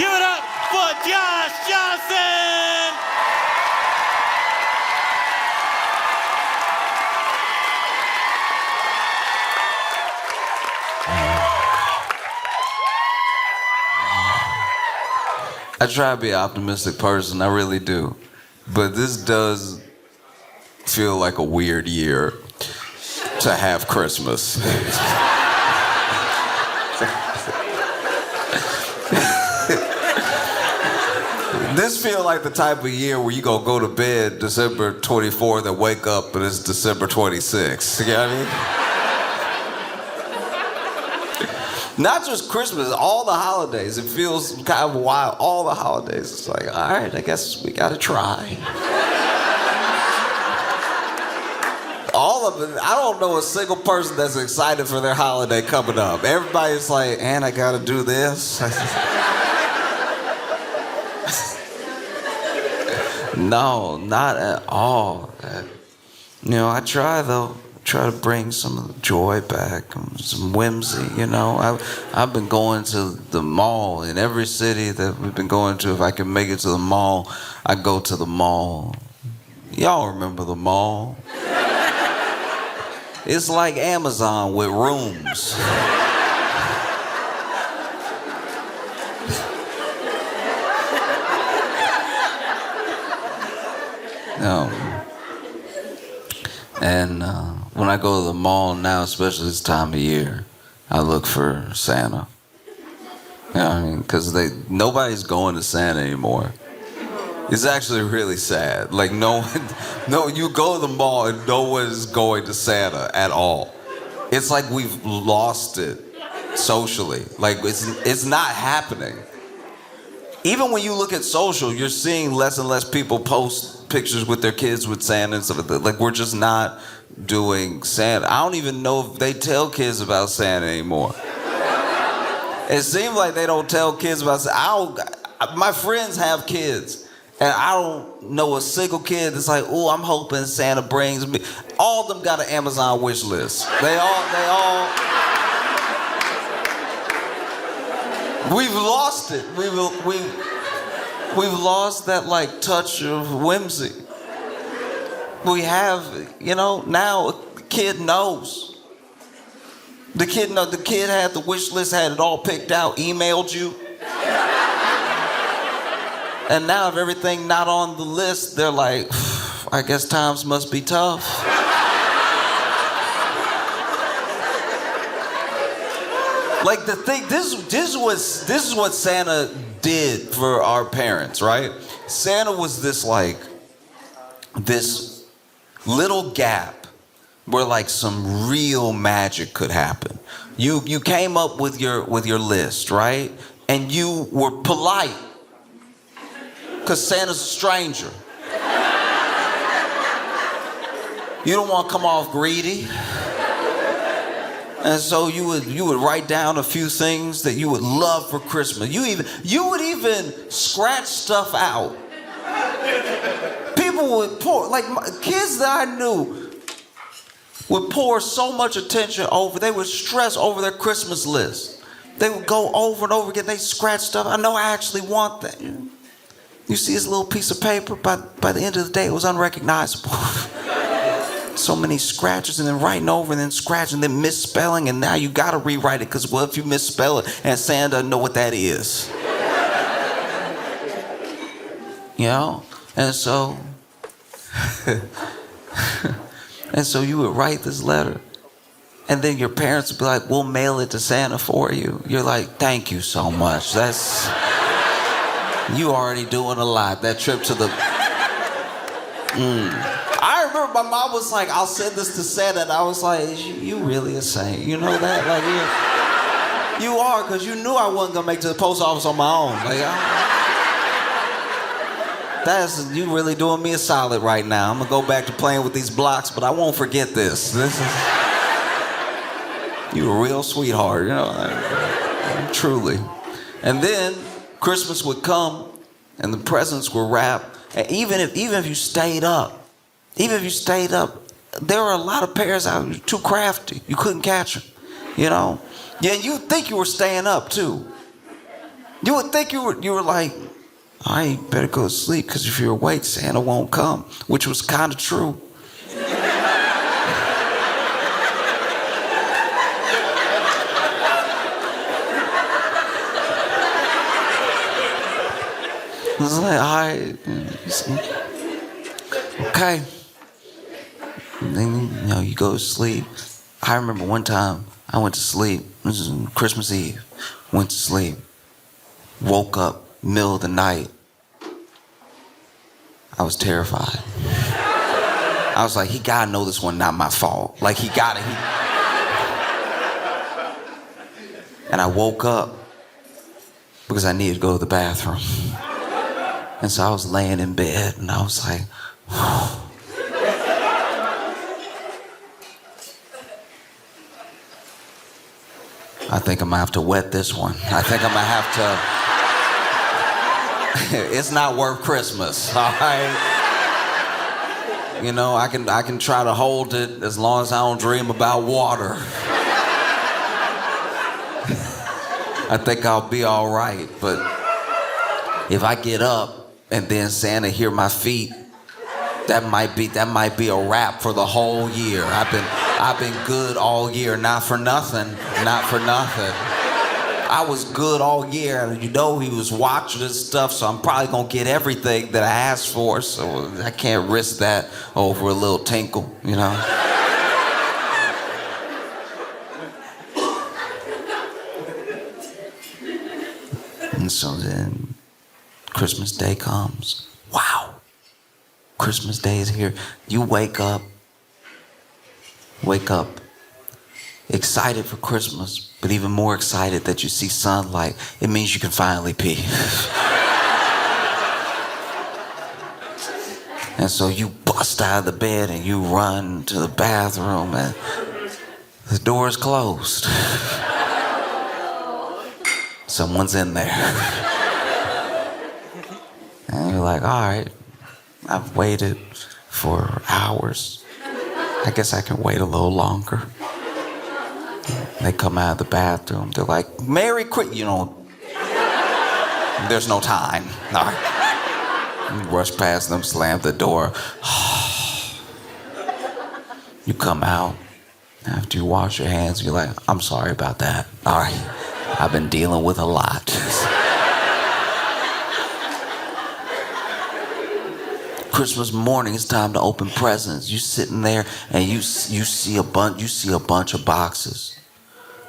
Give it up for Josh Johnson! I try to be an optimistic person, I really do. But this does feel like a weird year to have Christmas. This feels like the type of year where you go to bed December 24th and wake up and it's December 26th. You know what I mean? Not just Christmas, all the holidays. It feels kind of wild. All the holidays. It's like, all right, I guess we gotta try. All of it. I don't know a single person that's excited for their holiday coming up. Everybody's like, and I gotta do this. No, not at all. You know, I try though. Try to bring some of the joy back, some whimsy, you know. I've been going to the mall in every city that we've been going to. If I can make it to the mall, I go to the mall. Y'all remember the mall? It's like Amazon with rooms. And when I go to the mall now, especially this time of year, I look for Santa. You know what I mean? Because nobody's going to Santa anymore. It's actually really sad. Like no, you go to the mall and no one's going to Santa at all. It's like we've lost it socially. Like it's not happening. Even when you look at social, you're seeing less and less people post pictures with their kids with Santa and stuff like that. Like we're just not doing Santa. I don't even know if they tell kids about Santa anymore. It seems like they don't tell kids about Santa. My friends have kids, and I don't know a single kid that's like, "Oh, I'm hoping Santa brings me." All of them got an Amazon wish list. They all. We've lost it. We've lost that like touch of whimsy. We have, you know, now the kid knows. The kid had the wish list, had it all picked out, emailed you. And now if everything not on the list, they're like, I guess times must be tough. Like the thing, this is what Santa did for our parents, right? Santa was this little gap where like some real magic could happen. You came up with your list, right? And you were polite, because Santa's a stranger. You don't want to come off greedy. And so you would write down a few things that you would love for Christmas. You would even scratch stuff out. People would pour, like kids that I knew would pour so much attention over, they would stress over their Christmas list. They would go over and over again, they scratch stuff. I know I actually want that. You see this little piece of paper, by the end of the day it was unrecognizable. So many scratches and then writing over and then scratching and then misspelling, and now you gotta rewrite it because what if you misspell it and Santa doesn't know what that is? You know? And so you would write this letter and then your parents would be like, we'll mail it to Santa for you. You're like, thank you so much. You already doing a lot. That trip to the I remember my mom was like, I'll send this to Santa, and I was like, you really a saint, you know that? Like, you are, because you knew I wasn't going to make it to the post office on my own. Like, you really doing me a solid right now. I'm going to go back to playing with these blocks, but I won't forget this. You a real sweetheart, you know, truly. And then Christmas would come, and the presents were wrapped, and even if you stayed up, there were a lot of parents out there too crafty. You couldn't catch them, you know? Yeah, you think you were staying up too. You would think you were like, I better go to sleep because if you're awake, Santa won't come, which was kind of true. I was like, all right, okay. And then, you go to sleep. I remember one time I went to sleep. This was on Christmas Eve. Went to sleep. Woke up middle of the night. I was terrified. I was like, he gotta know this one not my fault. Like, he gotta. And I woke up because I needed to go to the bathroom. And so I was laying in bed and I was like, I think I'm gonna have to wet this one. I think I'm gonna have to. It's not worth Christmas, all right? I can try to hold it as long as I don't dream about water. I think I'll be all right, but if I get up and then Santa hear my feet, that might be a wrap for the whole year. I've been good all year, not for nothing. I was good all year. He was watching this stuff, so I'm probably gonna get everything that I asked for. So I can't risk that over a little tinkle, And so then Christmas Day comes. Wow. Christmas Day is here. You wake up excited for Christmas, but even more excited that you see sunlight. It means you can finally pee. And so you bust out of the bed and you run to the bathroom and the door is closed. Someone's in there. And you're like, all right, I've waited for hours. I guess I can wait a little longer. They come out of the bathroom. They're like, Merry Christmas. There's no time. All right. You rush past them, slam the door. You come out. After you wash your hands, you're like, I'm sorry about that. All right. I've been dealing with a lot. Christmas morning, it's time to open presents. You sitting there and you see a bunch of boxes.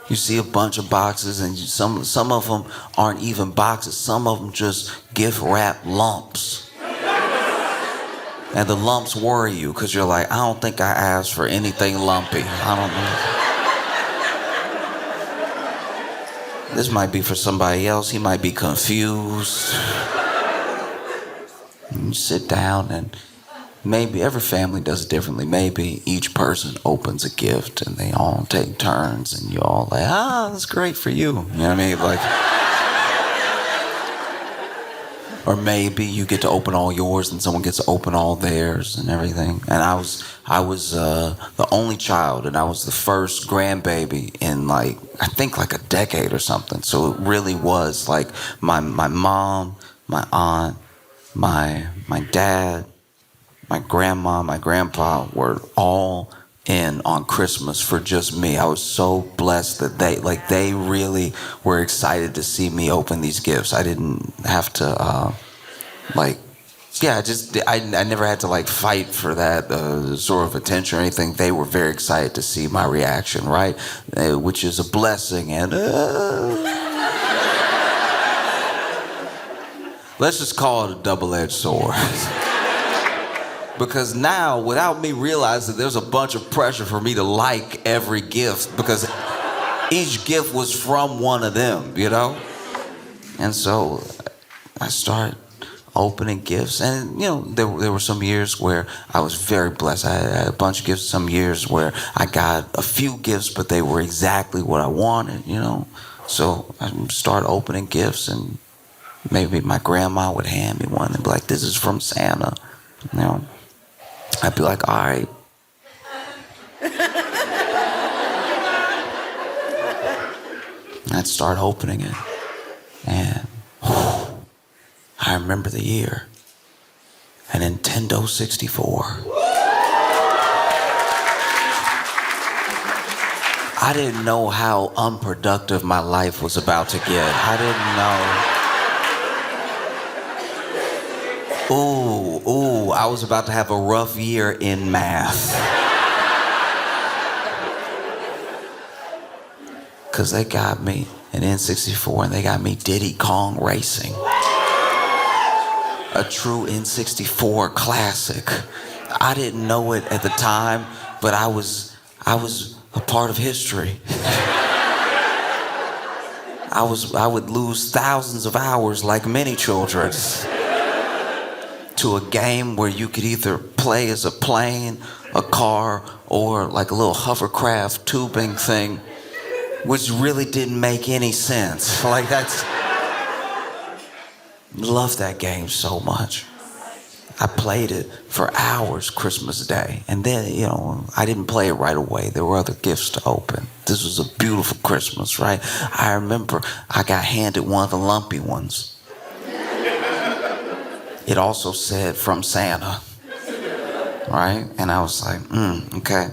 You see a bunch of boxes, and some of them aren't even boxes. Some of them just gift wrap lumps. And the lumps worry you because you're like, I don't think I asked for anything lumpy. I don't know. This might be for somebody else. He might be confused. You sit down and maybe every family does it differently. Maybe each person opens a gift and they all take turns and you all like, that's great for you. You know what I mean? Like, or maybe you get to open all yours and someone gets to open all theirs and everything. And I was the only child and I was the first grandbaby in I think a decade or something. So it really was like my mom, my aunt, my dad, my grandma, my grandpa were all in on Christmas for just me. I was so blessed that they really were excited to see me open these gifts. I didn't have to I never had to fight for that sort of attention or anything. They were very excited to see my reaction, right? Which is a blessing and let's just call it a double-edged sword. Because now, without me realizing, there's a bunch of pressure for me to like every gift because each gift was from one of them, And so I started opening gifts. And, there were some years where I was very blessed. I had a bunch of gifts, some years where I got a few gifts, but they were exactly what I wanted, So I started opening gifts and maybe my grandma would hand me one and be like, this is from Santa, I'd be like, all right. I'd start opening it. And I remember the year. A Nintendo 64. I didn't know how unproductive my life was about to get. I didn't know. I was about to have a rough year in math. Because they got me an N64 and they got me Diddy Kong Racing. A true N64 classic. I didn't know it at the time, but I was a part of history. I would lose thousands of hours like many children to a game where you could either play as a plane, a car, or like a little hovercraft tubing thing, which really didn't make any sense. Like loved that game so much. I played it for hours Christmas Day. And then, I didn't play it right away. There were other gifts to open. This was a beautiful Christmas, right? I remember I got handed one of the lumpy ones. It also said from Santa, right? And I was like, okay.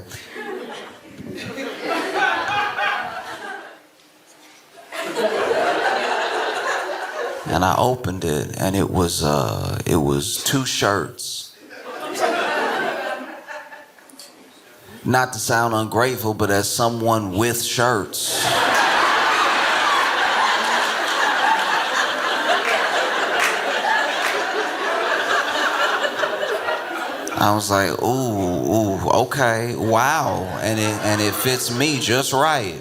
And I opened it, and it was 2 shirts. Not to sound ungrateful, but as someone with shirts, I was like, ooh, okay, wow, and it fits me just right.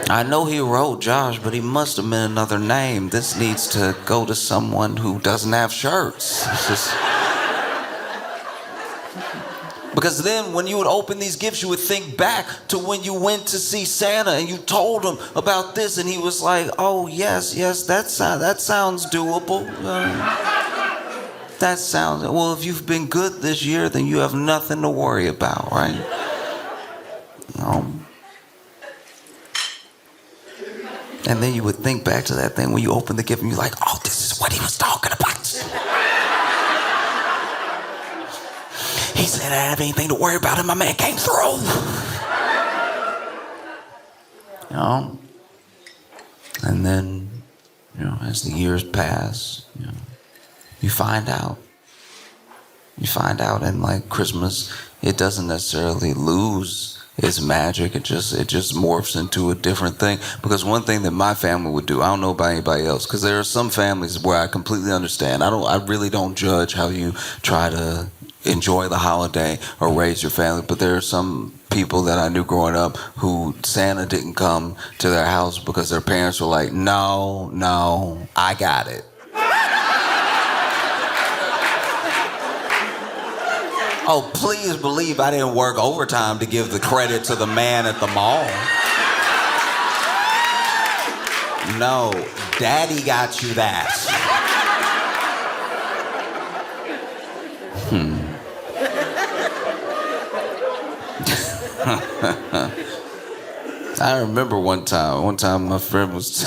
I know he wrote Josh, but he must have meant another name. This needs to go to someone who doesn't have shirts. Because then when you would open these gifts, you would think back to when you went to see Santa and you told him about this, and he was like, oh, yes, that sounds doable. Well, if you've been good this year, then you have nothing to worry about, right? And then you would think back to that thing when you open the gift and you're like, oh, this is what he was talking about. He said I didn't have anything to worry about and my man came through. And then, as the years pass, you find out. You find out, and like Christmas, it doesn't necessarily lose its magic. It just morphs into a different thing. Because one thing that my family would do, I don't know about anybody else, because there are some families where I completely understand. I really don't judge how you try to enjoy the holiday or raise your family, but there are some people that I knew growing up who Santa didn't come to their house because their parents were like, no, I got it. Oh, please believe I didn't work overtime to give the credit to the man at the mall. No, daddy got you that. I remember one time my friend was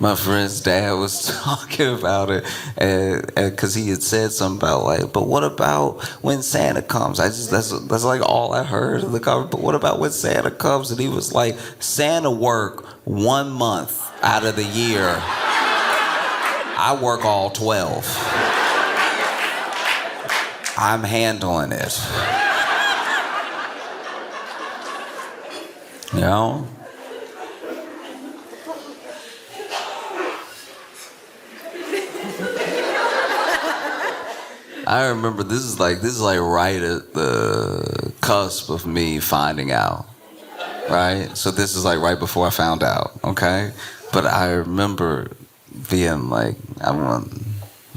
my friend's dad was talking about it, and because he had said something about like, but what about when Santa comes? That's like all I heard in the cover. But what about when Santa comes? And he was like, Santa work 1 month out of the year. I work all 12. I'm handling it. I remember this is like right at the cusp of me finding out, right? So this is like right before I found out, okay? But I remember being like, I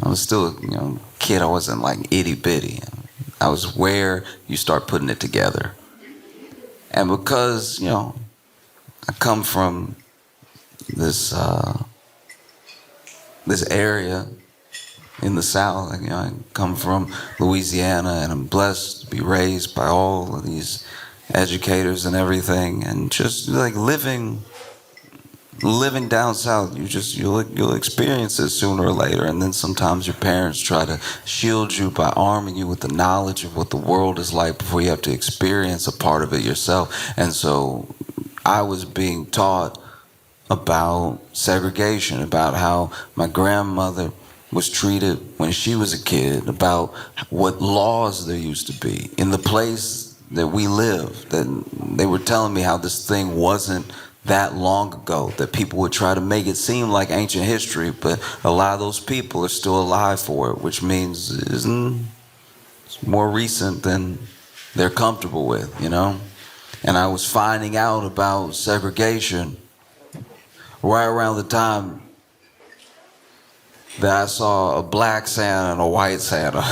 was still a kid. I wasn't like itty bitty. I was where you start putting it together. And because, I come from this area in the South. I come from Louisiana, and I'm blessed to be raised by all of these educators and everything, and just like living down south, you'll experience it sooner or later. And then sometimes your parents try to shield you by arming you with the knowledge of what the world is like before you have to experience a part of it yourself. And so I was being taught about segregation, about how my grandmother was treated when she was a kid, about what laws there used to be in the place that we live. That they were telling me how this thing wasn't that long ago, that people would try to make it seem like ancient history, but a lot of those people are still alive for it, which means it's more recent than they're comfortable with, you know? And I was finding out about segregation right around the time that I saw a black Santa and a white Santa.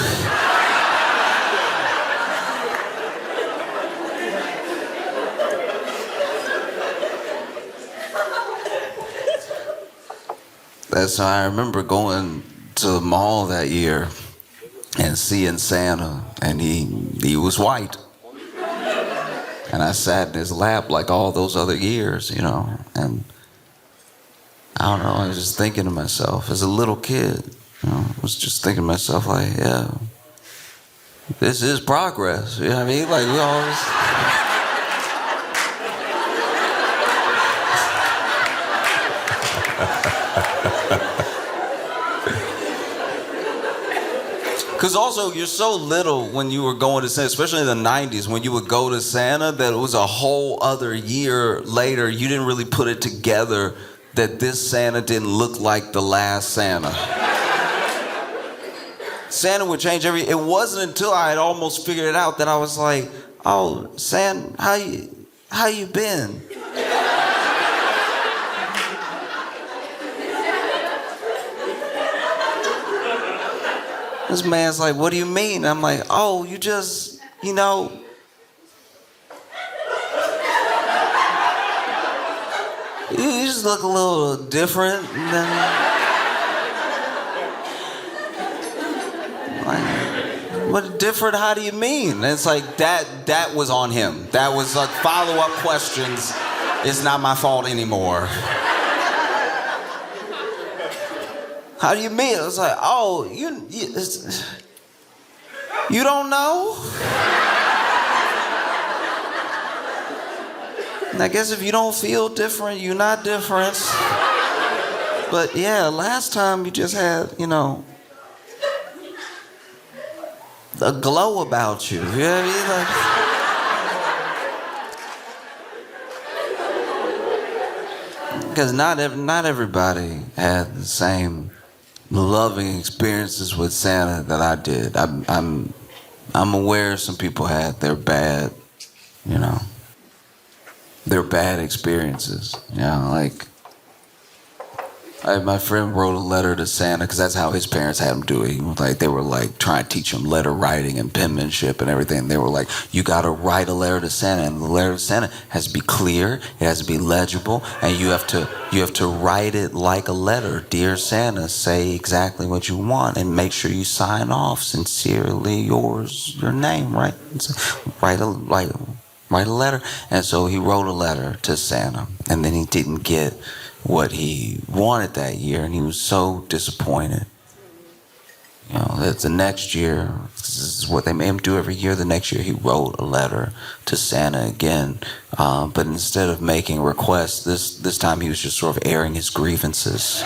So I remember going to the mall that year and seeing Santa, and he was white. And I sat in his lap like all those other years, you know, and I don't know, I was just thinking to myself, as a little kid, you know, I was just thinking to myself, like, yeah, this is progress, you know what I mean? Like, we always... Because also, you're so little when you were going to Santa, especially in the 90s, when you would go to Santa, that it was a whole other year later, you didn't really put it together that this Santa didn't look like the last Santa. Santa would change it wasn't until I had almost figured it out that I was like, oh, Santa, how you been? This man's like, what do you mean? I'm like, oh, you just, you know, you just look a little different than, like, what different, how do you mean? And it's like, that was on him. That was like follow-up questions. It's not my fault anymore. How do you mean? I was like, oh, you don't know? And I guess if you don't feel different, you're not different. But yeah, last time you just had, you know, a glow about you. You know what I mean? Like, because not everybody had the same loving experiences with Santa that I did. I'm aware some people had their bad, you know, their bad experiences. You know, like my friend wrote a letter to Santa because that's how his parents had him do it. Like they were like trying to teach him letter writing and penmanship and everything. They were like, you got to write a letter to Santa, and the letter to Santa has to be clear, it has to be legible, and you have to write it like a letter. Dear Santa, say exactly what you want, and make sure you sign off sincerely yours, your name, right? Write a letter. And so he wrote a letter to Santa, and then he didn't get what he wanted that year, and he was so disappointed. You know, that the next year, this is what they made him do every year, the next year he wrote a letter to Santa again, but instead of making requests, this time he was just sort of airing his grievances.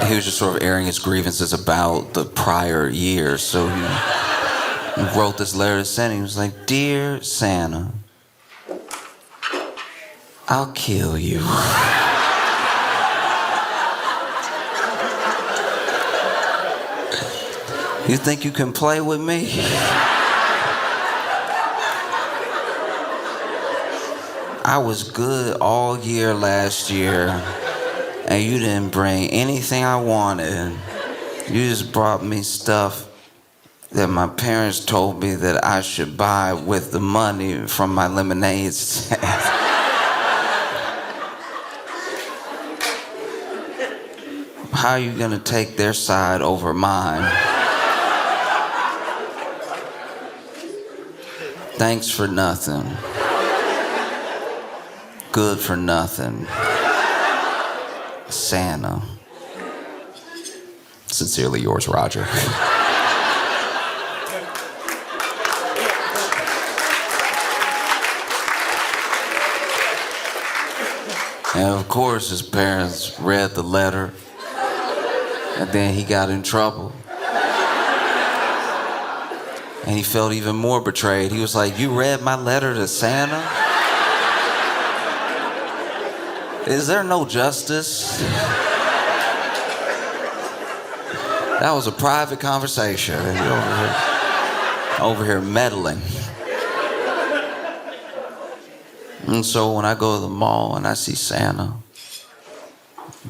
He was just sort of airing his grievances about the prior year, so he wrote this letter to Santa. He was like, Dear Santa, I'll kill you. You think you can play with me? I was good all year last year, and you didn't bring anything I wanted. You just brought me stuff that my parents told me that I should buy with the money from my lemonade stand. How are you gonna take their side over mine? Thanks for nothing. Good for nothing. Santa. Sincerely yours, Roger. And of course, his parents read the letter, and then he got in trouble. And he felt even more betrayed. He was like, "You read my letter to Santa? Is there no justice?" That was a private conversation. And you're over here meddling. And so when I go to the mall and I see Santa,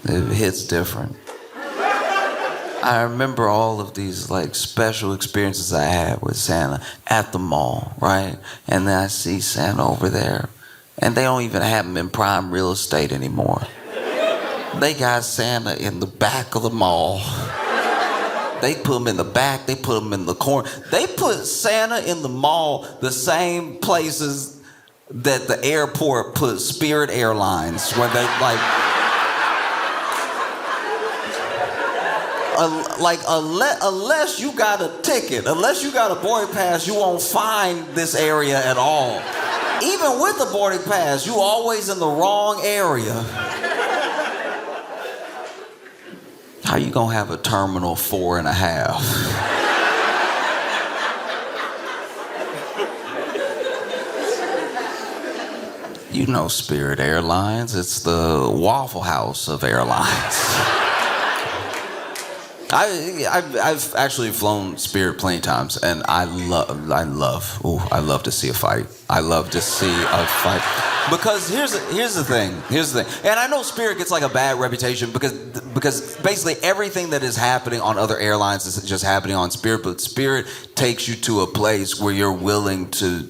it hits different. I remember all of these like special experiences I had with Santa at the mall, right? And then I see Santa over there, and they don't even have him in prime real estate anymore. They got Santa in the back of the mall. They put him in the back, they put him in the corner. They put Santa in the mall the same places that the airport put Spirit Airlines, where they unless you got a ticket, unless you got a boarding pass, you won't find this area at all. Even with the boarding pass, you always in the wrong area. How you gonna have a terminal 4.5? You know Spirit Airlines, it's the Waffle House of airlines. I've actually flown Spirit plenty times, and I love to see a fight. I love to see a fight. Because here's the thing, and I know Spirit gets like a bad reputation because basically everything that is happening on other airlines is just happening on Spirit, but Spirit takes you to a place where you're willing to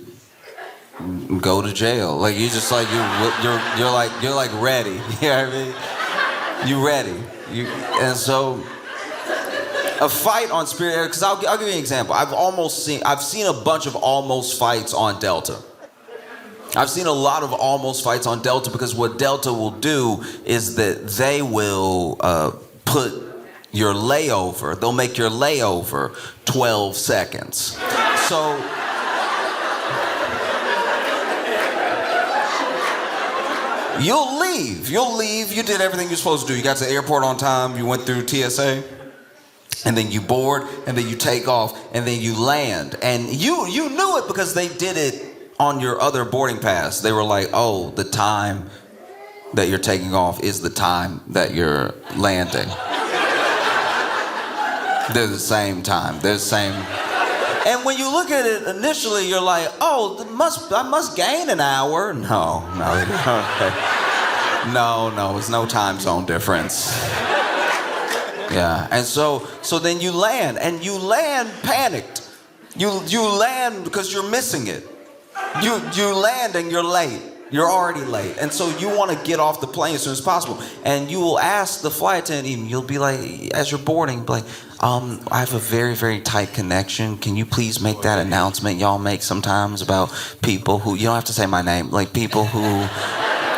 go to jail. Like you just like you're like ready. You know what I mean? You ready. And so a fight on Spirit Air, because I'll give you an example. I've seen a bunch of almost fights on Delta. I've seen a lot of almost fights on Delta because what Delta will do is that they will put your layover, they'll make your layover 12 seconds. So You'll leave, you did everything you're supposed to do. You got to the airport on time, you went through TSA, and then you board, and then you take off, and then you land. And you knew it because they did it on your other boarding pass. They were like, oh, the time that you're taking off is the time that you're landing. They're the same time, they're the same. And when you look at it initially, you're like, oh, I must gain an hour. No, it's no time zone difference. Yeah, and so then you land, and you land panicked. You land because you're missing it. You land and you're late. You're already late. And so you want to get off the plane as soon as possible. And you will ask the flight attendant, even, you'll be like, as you're boarding, be like, I have a very, very tight connection. Can you please make that announcement y'all make sometimes about people who, you don't have to say my name, like people who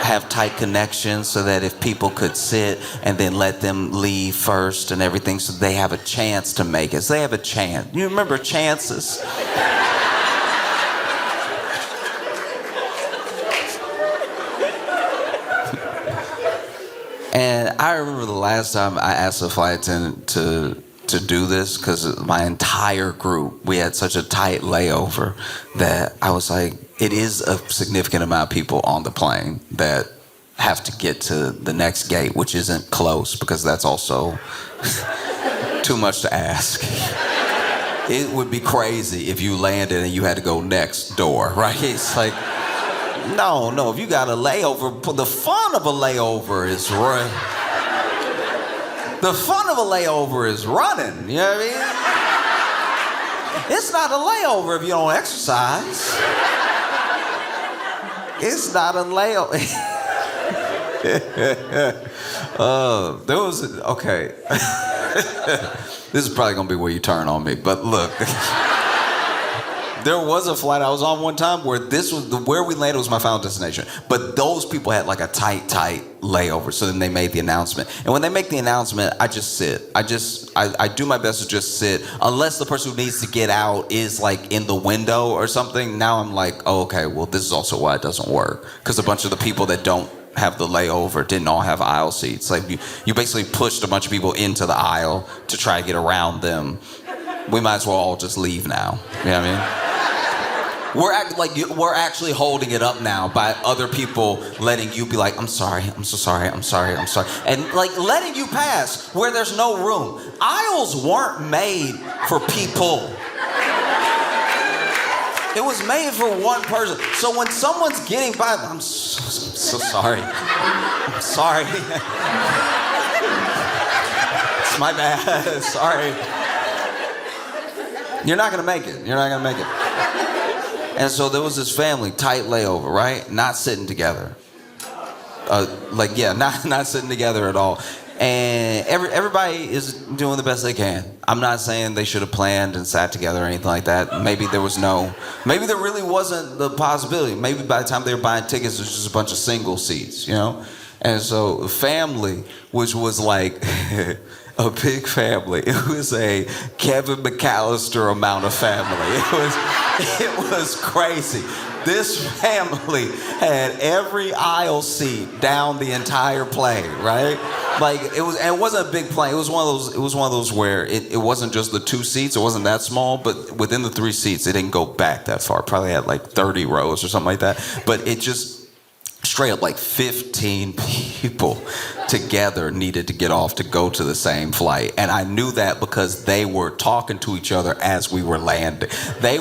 have tight connections, so that if people could sit and then let them leave first and everything, so they have a chance to make it. So they have a chance. You remember chances? And I remember the last time I asked the flight attendant to do this, because my entire group, we had such a tight layover that I was like, it is a significant amount of people on the plane that have to get to the next gate, which isn't close, because that's also too much to ask. It would be crazy if you landed and you had to go next door, right? It's like, no, if you got a layover, the fun of a layover is running. The fun of a layover is running, you know what I mean? It's not a layover if you don't exercise. It's not a layover. Okay. This is probably gonna be where you turn on me, but look. There was a flight I was on one time where where we landed was my final destination. But those people had like a tight layover. So then they made the announcement. And when they make the announcement, I just sit. I do my best to just sit. Unless the person who needs to get out is like in the window or something. Now I'm like, oh, okay, well, this is also why it doesn't work. Because a bunch of the people that don't have the layover didn't all have aisle seats. Like you basically pushed a bunch of people into the aisle to try to get around them. We might as well all just leave now. You know what I mean? We're actually holding it up now by other people letting you be like, I'm sorry, I'm so sorry, I'm sorry, I'm sorry. And like letting you pass where there's no room. Aisles weren't made for people. It was made for one person. So when someone's getting by, I'm so sorry. I'm sorry. It's my bad. Sorry. You're not gonna make it. You're not gonna make it. And so there was this family, tight layover, right? Not sitting together. Not sitting together at all. And everybody is doing the best they can. I'm not saying they should have planned and sat together or anything like that. Maybe there really wasn't the possibility. Maybe by the time they were buying tickets, it was just a bunch of single seats, you know? And so the family, which was like a big family. It was a Kevin McAllister amount of family. It was crazy. This family had every aisle seat down the entire plane, right? Like it wasn't a big plane. It was one of those where it wasn't just the two seats. It wasn't that small, but within the three seats, it didn't go back that far. It probably had like 30 rows or something like that. But it just straight up like 15 people together needed to get off to go to the same flight. And I knew that because they were talking to each other as we were landing. They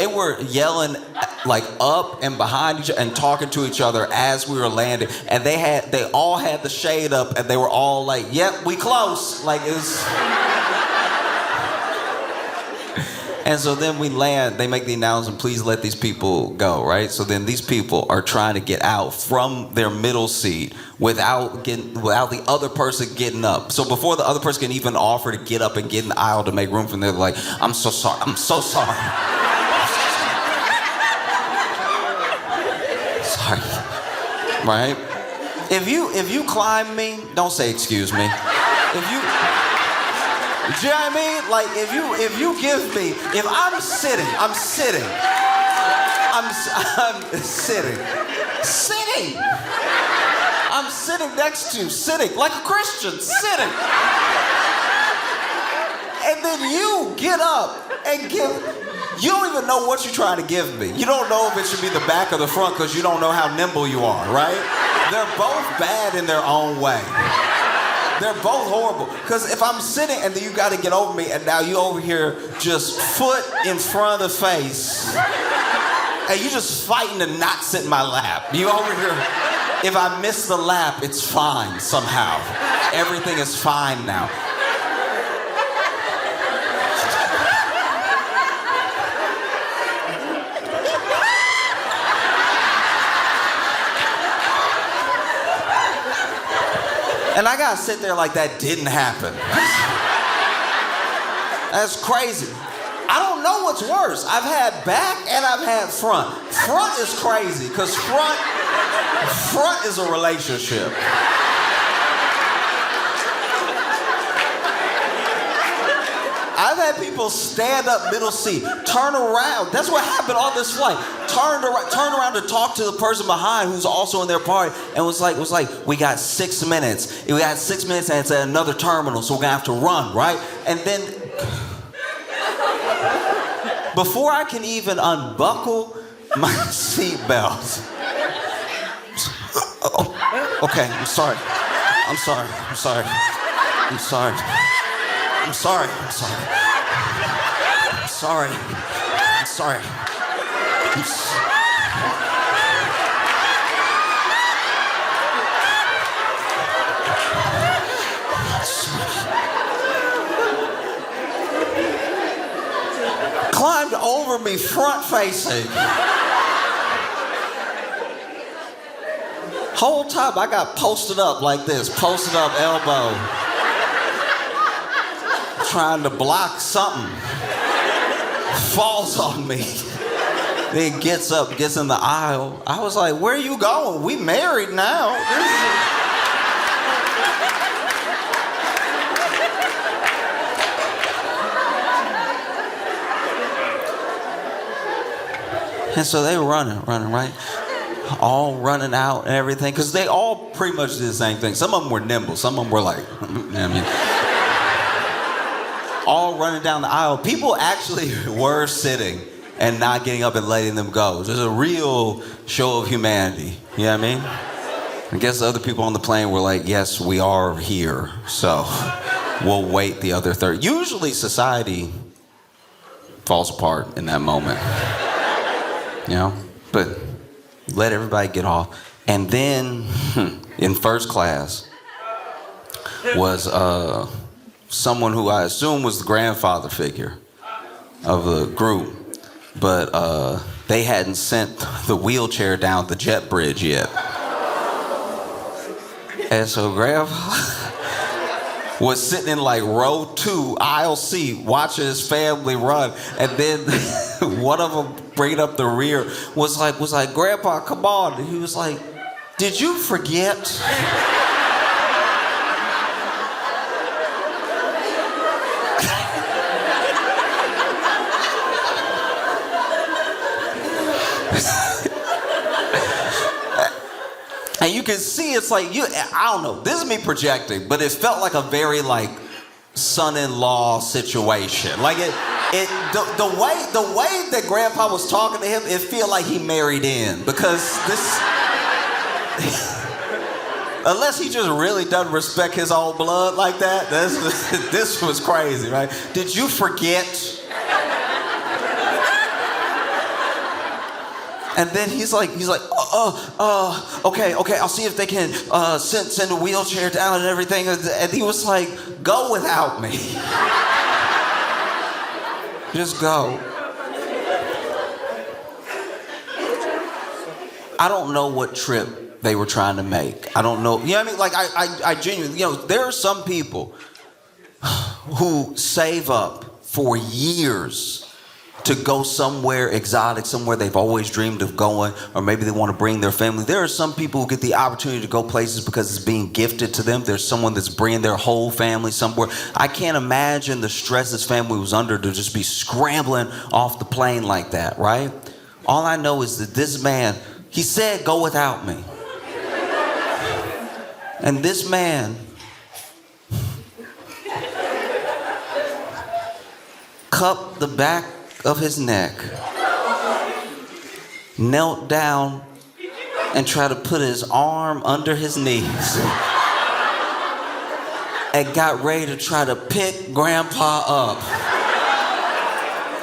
were yelling like up and behind each other and talking to each other as we were landing. And they all had the shade up and they were all like, yep, we close. Like it was... And so then we land, they make the announcement, please let these people go, right? So then these people are trying to get out from their middle seat without the other person getting up. So before the other person can even offer to get up and get in the aisle to make room for them, they're like, I'm so sorry, I'm so sorry. Sorry, right? If you climb me, don't say excuse me. Do you know what I mean? Like, if you give me, if I'm sitting. I'm sitting. I'm sitting next to you, sitting, like a Christian, sitting. And then you get up and you don't even know what you're trying to give me. You don't know if it should be the back or the front because you don't know how nimble you are, right? They're both bad in their own way. They're both horrible. Because if I'm sitting and then you got to get over me and now you over here just foot in front of the face and you just fighting to not sit in my lap. You over here, if I miss the lap, it's fine somehow. Everything is fine now. And I gotta sit there like that didn't happen. That's crazy. I don't know what's worse. I've had back and I've had front. Front is crazy, because front is a relationship. I've had people stand up middle seat, turn around. That's what happened on this flight. Turn around to talk to the person behind who's also in their party, and was like, we got 6 minutes. We got 6 minutes, and it's at another terminal, so we're gonna have to run, right? And then, before I can even unbuckle my seatbelt, okay, I'm sorry. I'm sorry. I'm sorry. I'm sorry. I'm sorry. I'm sorry. I'm sorry. I'm sorry. Climbed over me front facing. Whole time I got posted up like this, posted up elbow. Trying to block something. falls on me. Then gets up, gets in the aisle. I was like, where are you going? We married now. And so they were running, right? All running out and everything, because they all pretty much did the same thing. Some of them were nimble, some of them were like, all running down the aisle. People actually were sitting and not getting up and letting them go. There's a real show of humanity, you know what I mean? I guess other people on the plane were like, yes, we are here, so we'll wait the other 30. Usually society falls apart in that moment. You know, but let everybody get off. And then in first class was someone who I assume was the grandfather figure of the group, but they hadn't sent the wheelchair down the jet bridge yet. And so grandpa was sitting in like row 2, aisle C, watching his family run, and then one of them bringing up the rear was like, Grandpa, come on. And he was like, did you forget? And you can see it's like, I don't know, this is me projecting, but it felt like a very like son-in-law situation. Like the way that Grandpa was talking to him, it felt like he married in, because this, unless he just really doesn't respect his own blood like that, this was crazy, right? Did you forget? And then he's like, okay, I'll see if they can send a wheelchair down and everything. And he was like, go without me. Just go. I don't know what trip they were trying to make. I don't know. You know what I mean? Like, I genuinely, there are some people who save up for years to go somewhere exotic, somewhere they've always dreamed of going, or maybe they want to bring their family. There are some people who get the opportunity to go places because it's being gifted to them. There's someone that's bringing their whole family somewhere. I can't imagine the stress this family was under to just be scrambling off the plane like that, right? All I know is that this man, he said, go without me. And this man cupped the back of his neck, knelt down and tried to put his arm under his knees and got ready to try to pick Grandpa up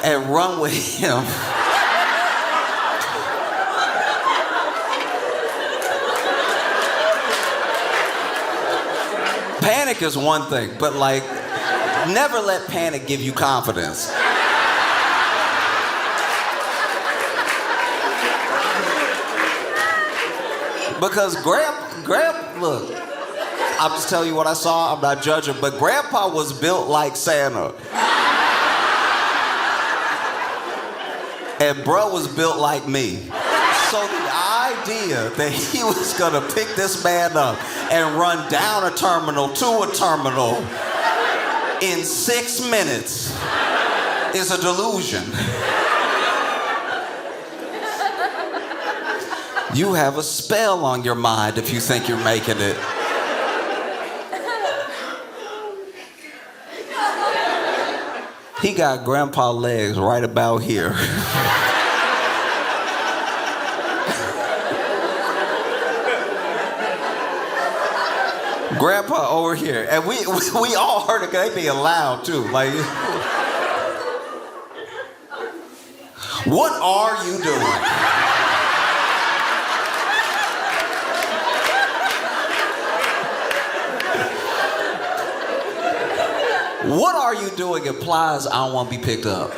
and run with him. Panic is one thing, but like, never let panic give you confidence. Because look, I'll just tell you what I saw, I'm not judging, but Grandpa was built like Santa. And bro was built like me. So the idea that he was gonna pick this man up and run down a terminal to a terminal in 6 minutes is a delusion. You have a spell on your mind if you think you're making it. He got Grandpa legs right about here. Grandpa over here. And we all heard it, they being loud too. Like, what are you doing? What are you doing implies I don't want to be picked up.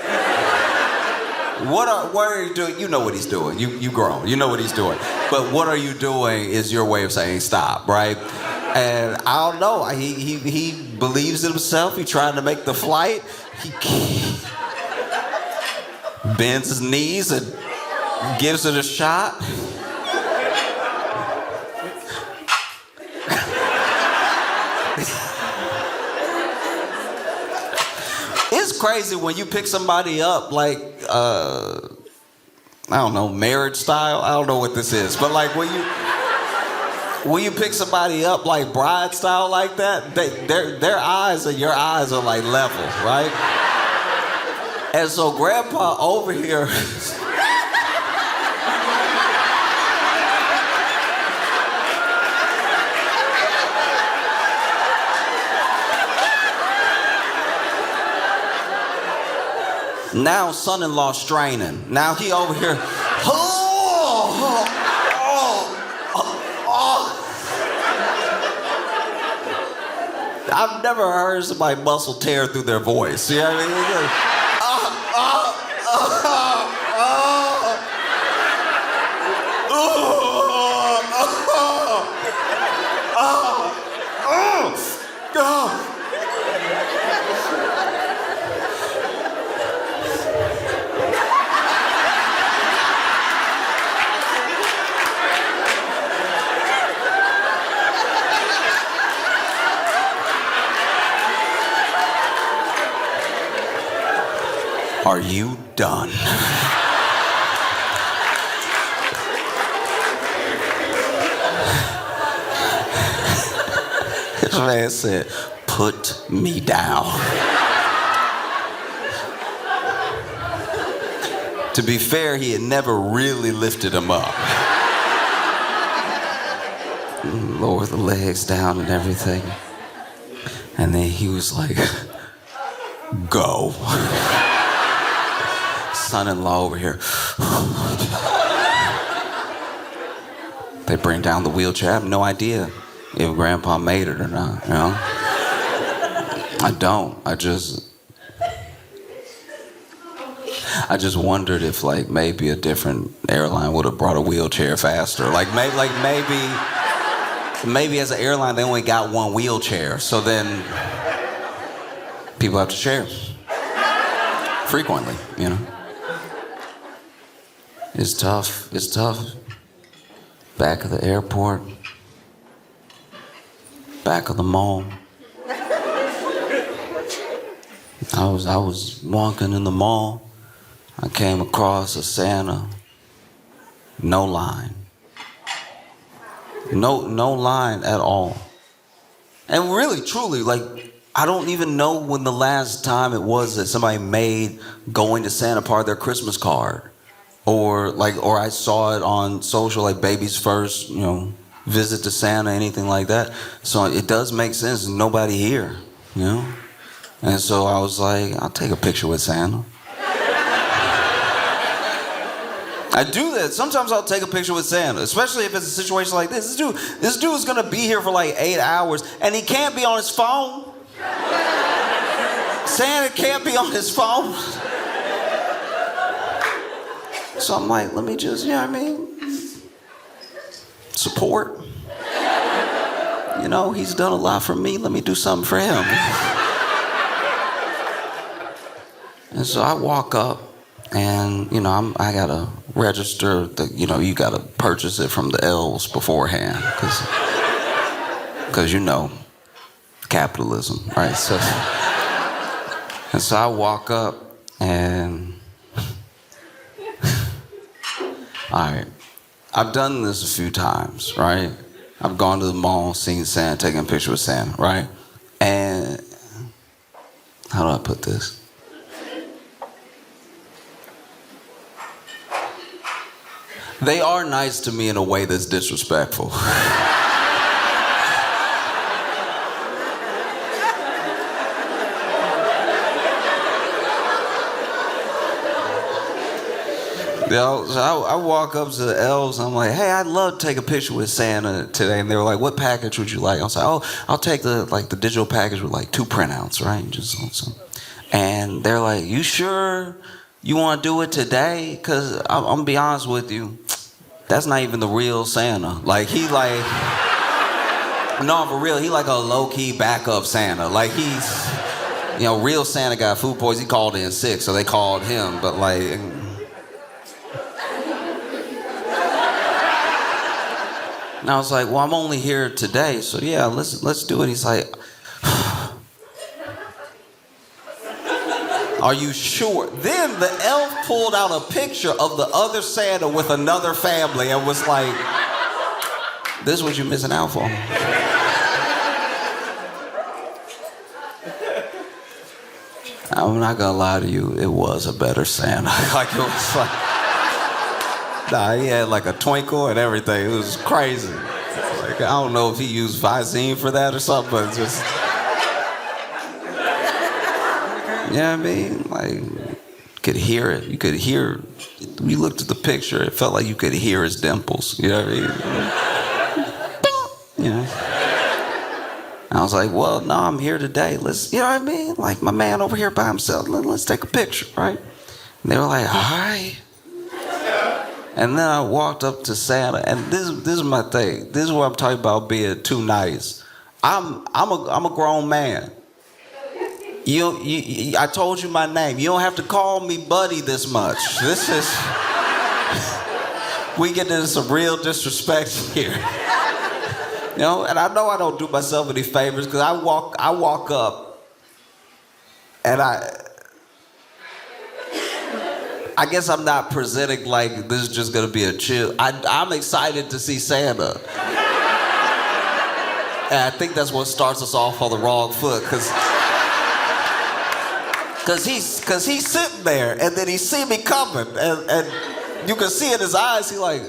What are you doing? You know what he's doing. You grown. You know what he's doing. But what are you doing is your way of saying stop, right? And I don't know. He believes in himself. He's trying to make the flight. bends his knees and gives it a shot. It's crazy when you pick somebody up like, I don't know, marriage style. I don't know what this is, but like when you pick somebody up like bride style like that, their eyes and your eyes are like level, right? And so Grandpa over here. Now son-in-law straining. Now he over here. I've never heard somebody muscle tear through their voice. You know what I mean? It's like, Are you done? This man said, put me down. To be fair, he had never really lifted him up. Lower the legs down and everything. And then he was like, go. Son-in-law over here. They bring down the wheelchair. I have no idea if Grandpa made it or not, you know? I don't. I just wondered if like maybe a different airline would have brought a wheelchair faster. Like maybe as an airline they only got one wheelchair, so then people have to share frequently, you know? It's tough. It's tough. Back of the airport. Back of the mall. I was walking in the mall. I came across a Santa. No line. No line at all. And really, truly, like, I don't even know when the last time it was that somebody made going to Santa part of their Christmas card. Or I saw it on social, like baby's first, you know, visit to Santa, anything like that. So it does make sense. There's nobody here, you know? And so I was like, I'll take a picture with Santa. I do that. Sometimes I'll take a picture with Santa, especially if it's a situation like this. This dude is gonna be here for like 8 hours, and he can't be on his phone. Santa can't be on his phone. So I'm like, let me just, you know what I mean? Support. You know, he's done a lot for me. Let me do something for him. And so I walk up, and, you know, I gotta register, you know, you gotta purchase it from the elves beforehand, because you know, capitalism, right? So I walk up, and all right, I've done this a few times, right? I've gone to the mall, seen Santa, taken a picture with Santa, right? And how do I put this? They are nice to me in a way that's disrespectful. You know, so I walk up to the elves, and I'm like, hey, I'd love to take a picture with Santa today. And they were like, what package would you like? I was like, oh, I'll take the digital package with like 2 printouts, right? Just so. And they're like, you sure you want to do it today? Because I'm going to be honest with you, that's not even the real Santa. Like, he like, no, for real, he like a low-key backup Santa. Like, he's, you know, real Santa got food poisoning. He called in sick, so they called him. But like, And I was like, well, I'm only here today, so yeah, let's do it. He's like, are you sure? Then the elf pulled out a picture of the other Santa with another family and was like, this is what you're missing out for. I'm not gonna lie to you, it was a better Santa. Like, it was like, nah, he had like a twinkle and everything. It was crazy. Like, I don't know if he used Visine for that or something, but it's just, you know what I mean? Like, you could hear it. You could hear, when you looked at the picture, it felt like you could hear his dimples. You know what I mean? You know? And I was like, well, no, I'm here today. Let's, you know what I mean? Like, my man over here by himself, let's take a picture, right? And they were like, all right. And then I walked up to Santa, and this is my thing. This is what I'm talking about being too nice. I'm a grown man. I told you my name. You don't have to call me buddy this much. This is, we get into some real disrespect here. You know, and I know I don't do myself any favors because I walk up, and I guess I'm not presenting like this is just gonna be a chill. I'm excited to see Santa. And I think that's what starts us off on the wrong foot, cause he's sitting there and then he see me coming and you can see in his eyes he like.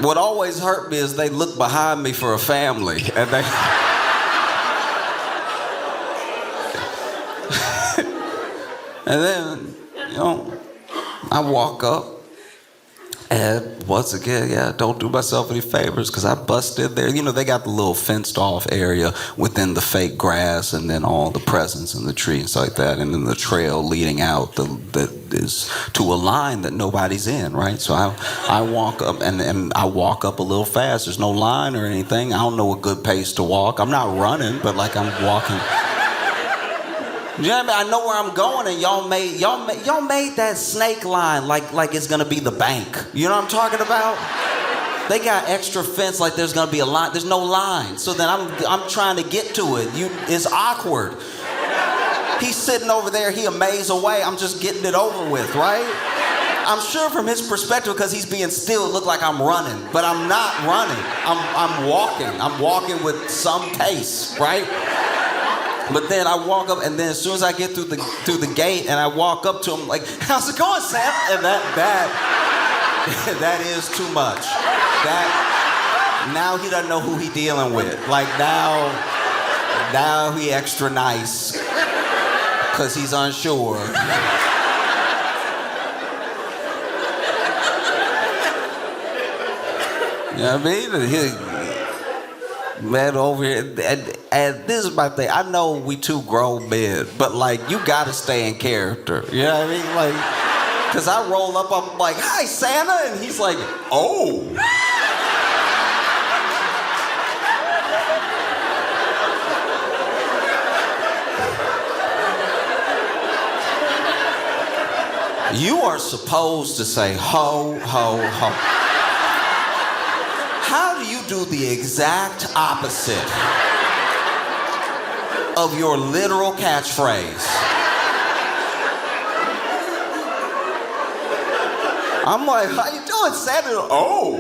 What always hurt me is they look behind me for a family, and they. And then, you know, I walk up, and once again, yeah, don't do myself any favors because I bust in there. You know, they got the little fenced off area within the fake grass, and then all the presents and the tree and stuff like that, and then the trail leading out that is to a line that nobody's in, right? So I walk up, and I walk up a little fast. There's no line or anything. I don't know a good pace to walk. I'm not running, but like I'm walking. You know what I mean? I know where I'm going, and y'all made that snake line like it's gonna be the bank. You know what I'm talking about? They got extra fence like there's gonna be a line. There's no line. So then I'm trying to get to it. It's awkward. He's sitting over there, he a maze away. I'm just getting it over with, right? I'm sure from his perspective, because he's being still, it looked like I'm running, but I'm not running. I'm walking. I'm walking with some pace, right? But then I walk up, and then as soon as I get through the gate, and I walk up to him like, "How's it going, Sam?" And that is too much. That now he doesn't know who he dealing with. Like now he extra nice because he's unsure. You know what I mean? Man over here, and this is my thing. I know we two grown men, but like you gotta stay in character. You know what I mean? Like, cause I roll up, I'm like, "Hi, Santa," and he's like, "Oh." You are supposed to say ho, ho, ho. How do you do the exact opposite of your literal catchphrase? I'm like, "How you doing, Santa?" "Oh."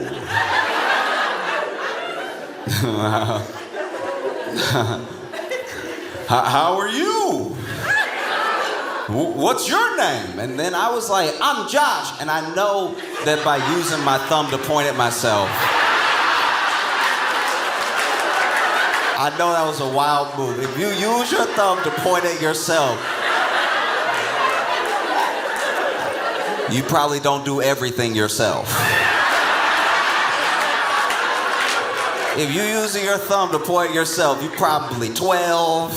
How are you? What's your name? And then I was like, "I'm Josh." And I know that by using my thumb to point at myself, I know that was a wild move. If you use your thumb to point at yourself, you probably don't do everything yourself. If you're using your thumb to point at yourself, you're probably 12.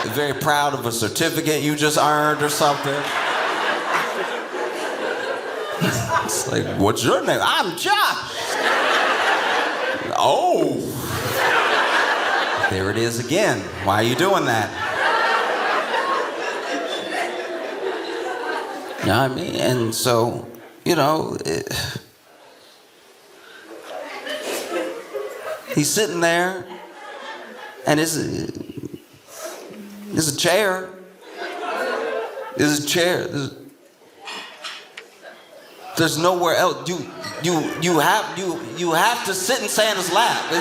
You're very proud of a certificate you just earned or something. It's like, "What's your name?" "I'm Josh." "Oh." There it is again. Why are you doing that? You know what I mean? And so, he's sitting there, and there's a chair. There's a chair. There's nowhere else. You have to sit in Santa's lap.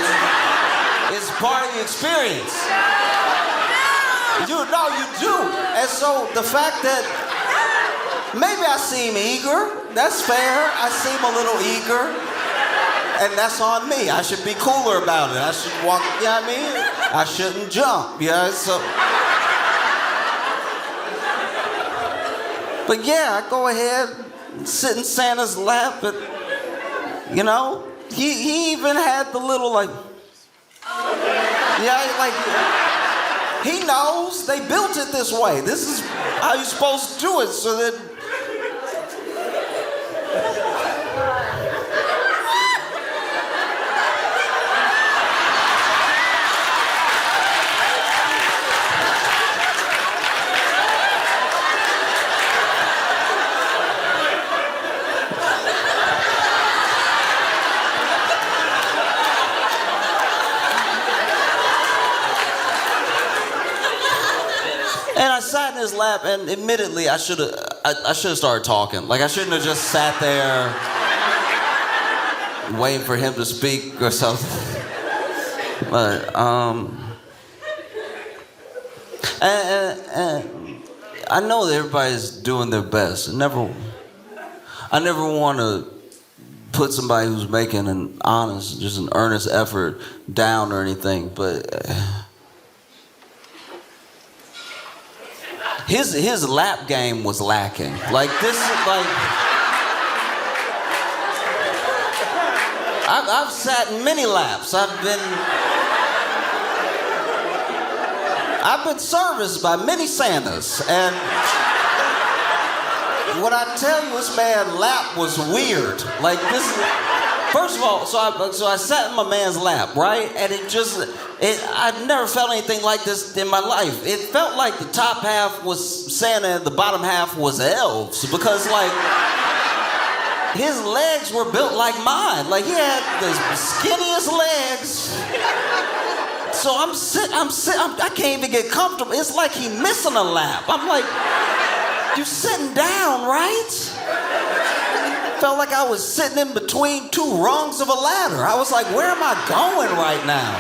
It's part of the experience. You do. And so the fact that maybe I seem eager, that's fair. I seem a little eager. And that's on me. I should be cooler about it. I should walk, you know what I mean? I shouldn't jump, so. But yeah, I go ahead, sit in Santa's lap, and, he even had the little, he knows they built it this way. This is how you're supposed to do it, so that. And I sat in his lap, and admittedly, I should have started talking. I shouldn't have just sat there waiting for him to speak or something. But and I know that everybody's doing their best. I never want to put somebody who's making an honest, just an earnest effort down or anything, but. His lap game was lacking. I've sat in many laps. I've been serviced by many Santas, and when I tell you this man's lap was weird. First of all, so I sat in my man's lap, right? And I'd never felt anything like this in my life. It felt like the top half was Santa and the bottom half was elves, because his legs were built like mine. He had the skinniest legs. So I can't even get comfortable. It's like he missing a lap. I'm like, you sitting down, right? Felt like I was sitting in between two rungs of a ladder. I was like, where am I going right now?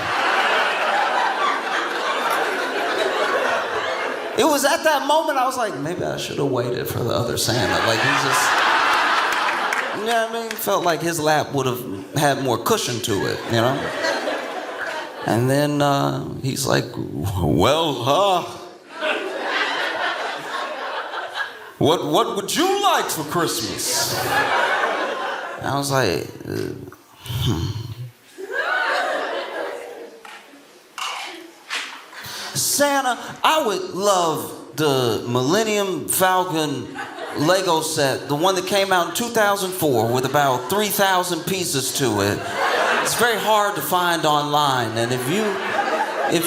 It was at that moment I was like, maybe I should have waited for the other Santa. He just, you know what I mean? Felt like his lap would have had more cushion to it, And then he's like, well, what would you like for Christmas? And I was like, Santa, I would love the Millennium Falcon Lego set, the one that came out in 2004 with about 3,000 pieces to it. It's very hard to find online, and if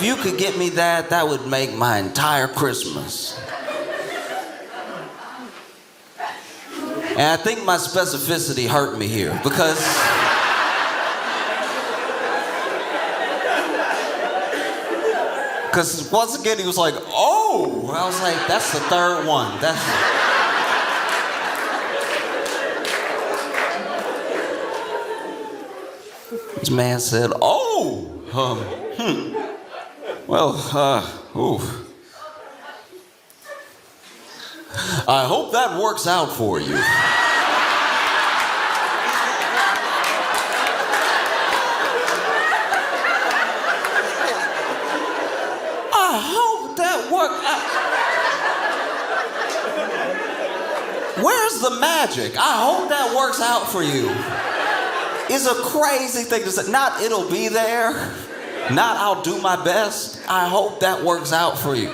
you could get me that would make my entire Christmas. And I think my specificity hurt me here, because once again he was like, oh! I was like, that's the third one. This man said, oh! Well, ooh. I hope that works out for you. I hope that works out. Where's the magic? I hope that works out for you. It's a crazy thing to say. Not it'll be there. Not I'll do my best. I hope that works out for you.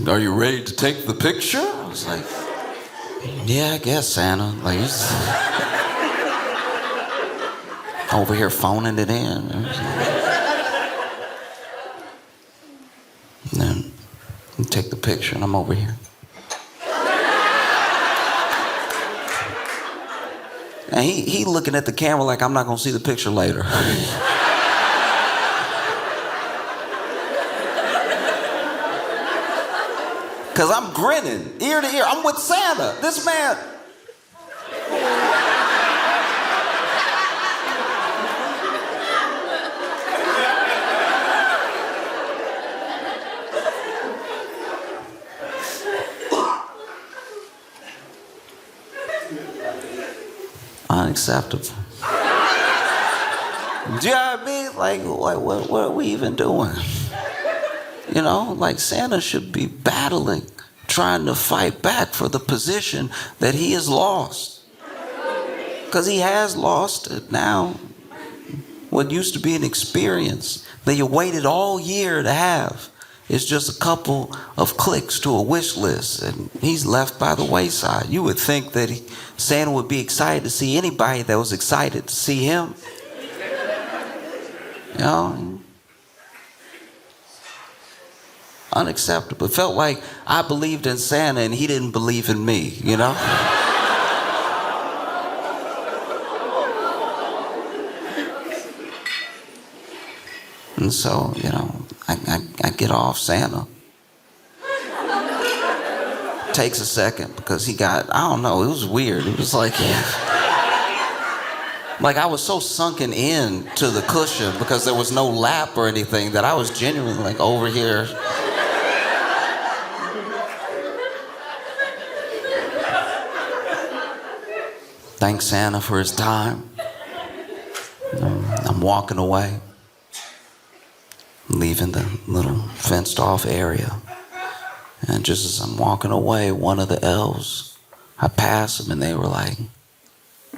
Are you ready to take the picture? I was like, yeah, I guess, Santa. He's over here phoning it in. And then take the picture, and I'm over here. And he looking at the camera like I'm not gonna see the picture later. Cause I'm grinning ear to ear. I'm with Santa. This man. Unacceptable. Do you know what I mean? Like what are we even doing? You know, like Santa should be battling, trying to fight back for the position that he has lost. Because he has lost it now. What used to be an experience that you waited all year to have is just a couple of clicks to a wish list, and he's left by the wayside. You would think that Santa would be excited to see anybody that was excited to see him. You know? Unacceptable. It felt like I believed in Santa and he didn't believe in me, you know? And so, you know, I get off Santa. Takes a second because he got, I don't know, it was weird. It was like I was so sunken in to the cushion because there was no lap or anything that I was genuinely like over here. Thanks Santa for his time. I'm walking away, leaving the little fenced off area. And just as I'm walking away, one of the elves, I passed them and they were like,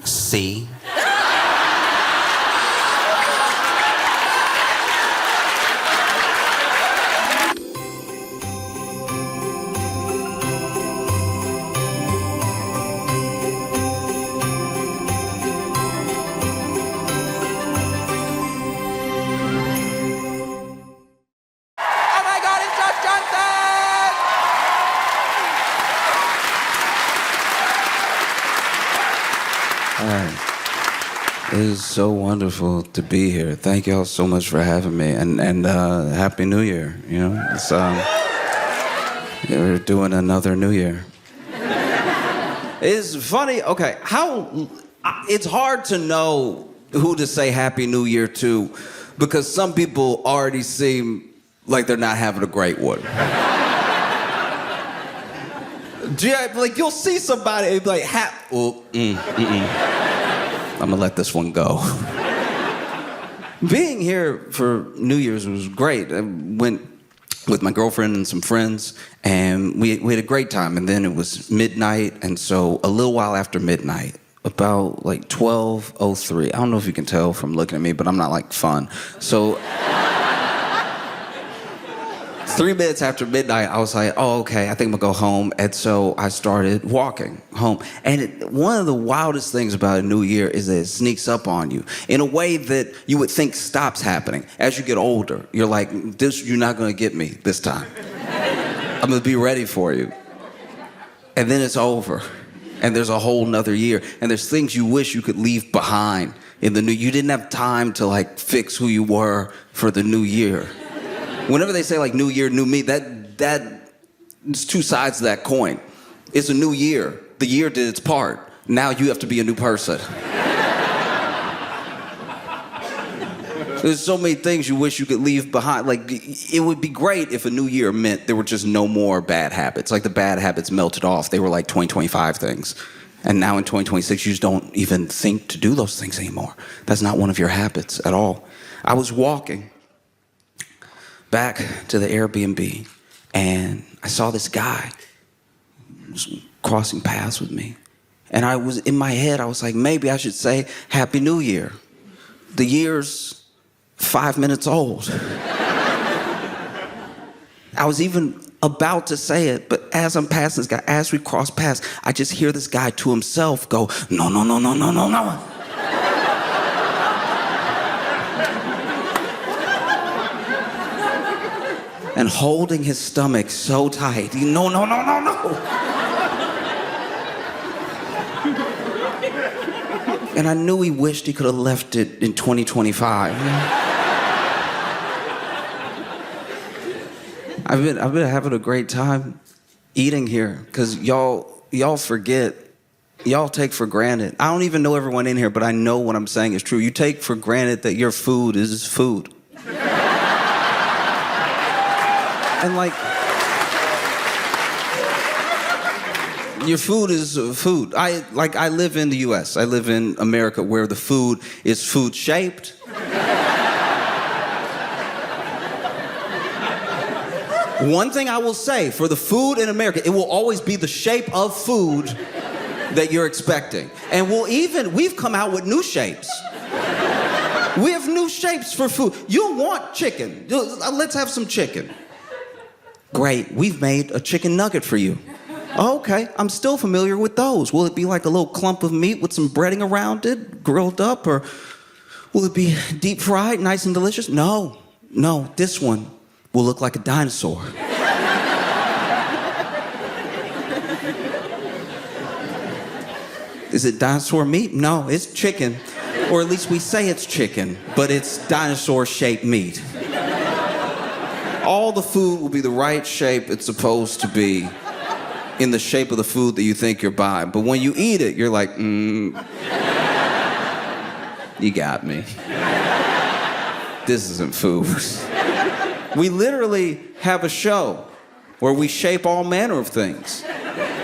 see? It is so wonderful to be here. Thank y'all so much for having me, and Happy New Year. You know, it's we're doing another New Year. It's funny. Okay, it's hard to know who to say Happy New Year to, because some people already seem like they're not having a great one. Like you'll see somebody and be like, I'm gonna let this one go. Being here for New Year's was great. I went with my girlfriend and some friends, and we had a great time. And then it was midnight, and so a little while after midnight, about like 12:03. I don't know if you can tell from looking at me, but I'm not like fun. So 3 minutes after midnight, I was like, oh, okay, I think I'm gonna go home. And so I started walking home. And one of the wildest things about a new year is that it sneaks up on you in a way that you would think stops happening. As you get older, you're like, you're not gonna get me this time. I'm gonna be ready for you. And then it's over. And there's a whole nother year. And there's things you wish you could leave behind in the new. You didn't have time to like fix who you were for the new year. Whenever they say like new year, new me, it's two sides of that coin. It's a new year. The year did its part. Now you have to be a new person. There's so many things you wish you could leave behind. Like, it would be great if a new year meant there were just no more bad habits. Like the bad habits melted off. They were like 2025 things. And now in 2026, you just don't even think to do those things anymore. That's not one of your habits at all. I was walking back to the Airbnb, and I saw this guy crossing paths with me. And I was, in my head, I was like, maybe I should say Happy New Year. The year's 5 minutes old. I was even about to say it, but as I'm passing this guy, as we cross paths, I just hear this guy to himself go, no, no, no, no, no, no, no. and holding his stomach so tight. No, no, no, no, no. And I knew he wished he could have left it in 2025. I've been having a great time eating here because y'all forget, y'all take for granted. I don't even know everyone in here, but I know what I'm saying is true. You take for granted that your food is food. And like, your food is food. I live in the US. I live in America where the food is food shaped. One thing I will say, for the food in America, it will always be the shape of food that you're expecting. And we've come out with new shapes. We have new shapes for food. You'll want chicken. Let's have some chicken. Great, we've made a chicken nugget for you. Okay, I'm still familiar with those. Will it be like a little clump of meat with some breading around it, grilled up, or will it be deep fried, nice and delicious? No, this one will look like a dinosaur. Is it dinosaur meat? No, it's chicken. Or at least we say it's chicken, but it's dinosaur-shaped meat. All the food will be the right shape it's supposed to be in the shape of the food that you think you're buying. But when you eat it, you're like, you got me. This isn't food. We literally have a show where we shape all manner of things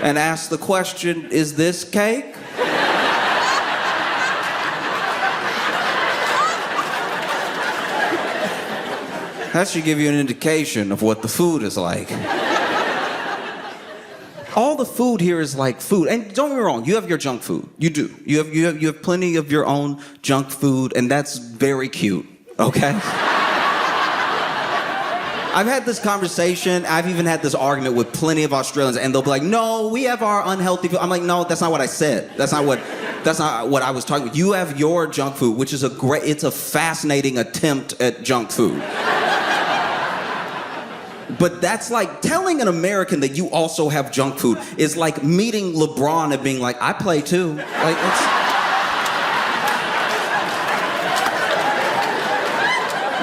and ask the question, is this cake? That should give you an indication of what the food is like. All the food here is like food. And don't get me wrong, you have your junk food. You do. You have plenty of your own junk food, and that's very cute, okay? I've had this conversation, I've even had this argument with plenty of Australians, and they'll be like, no, we have our unhealthy food. I'm like, no, that's not what I said. That's not what I was talking about. You have your junk food, which is it's a fascinating attempt at junk food. But that's like telling an American that you also have junk food is like meeting LeBron and being like, I play too. Like,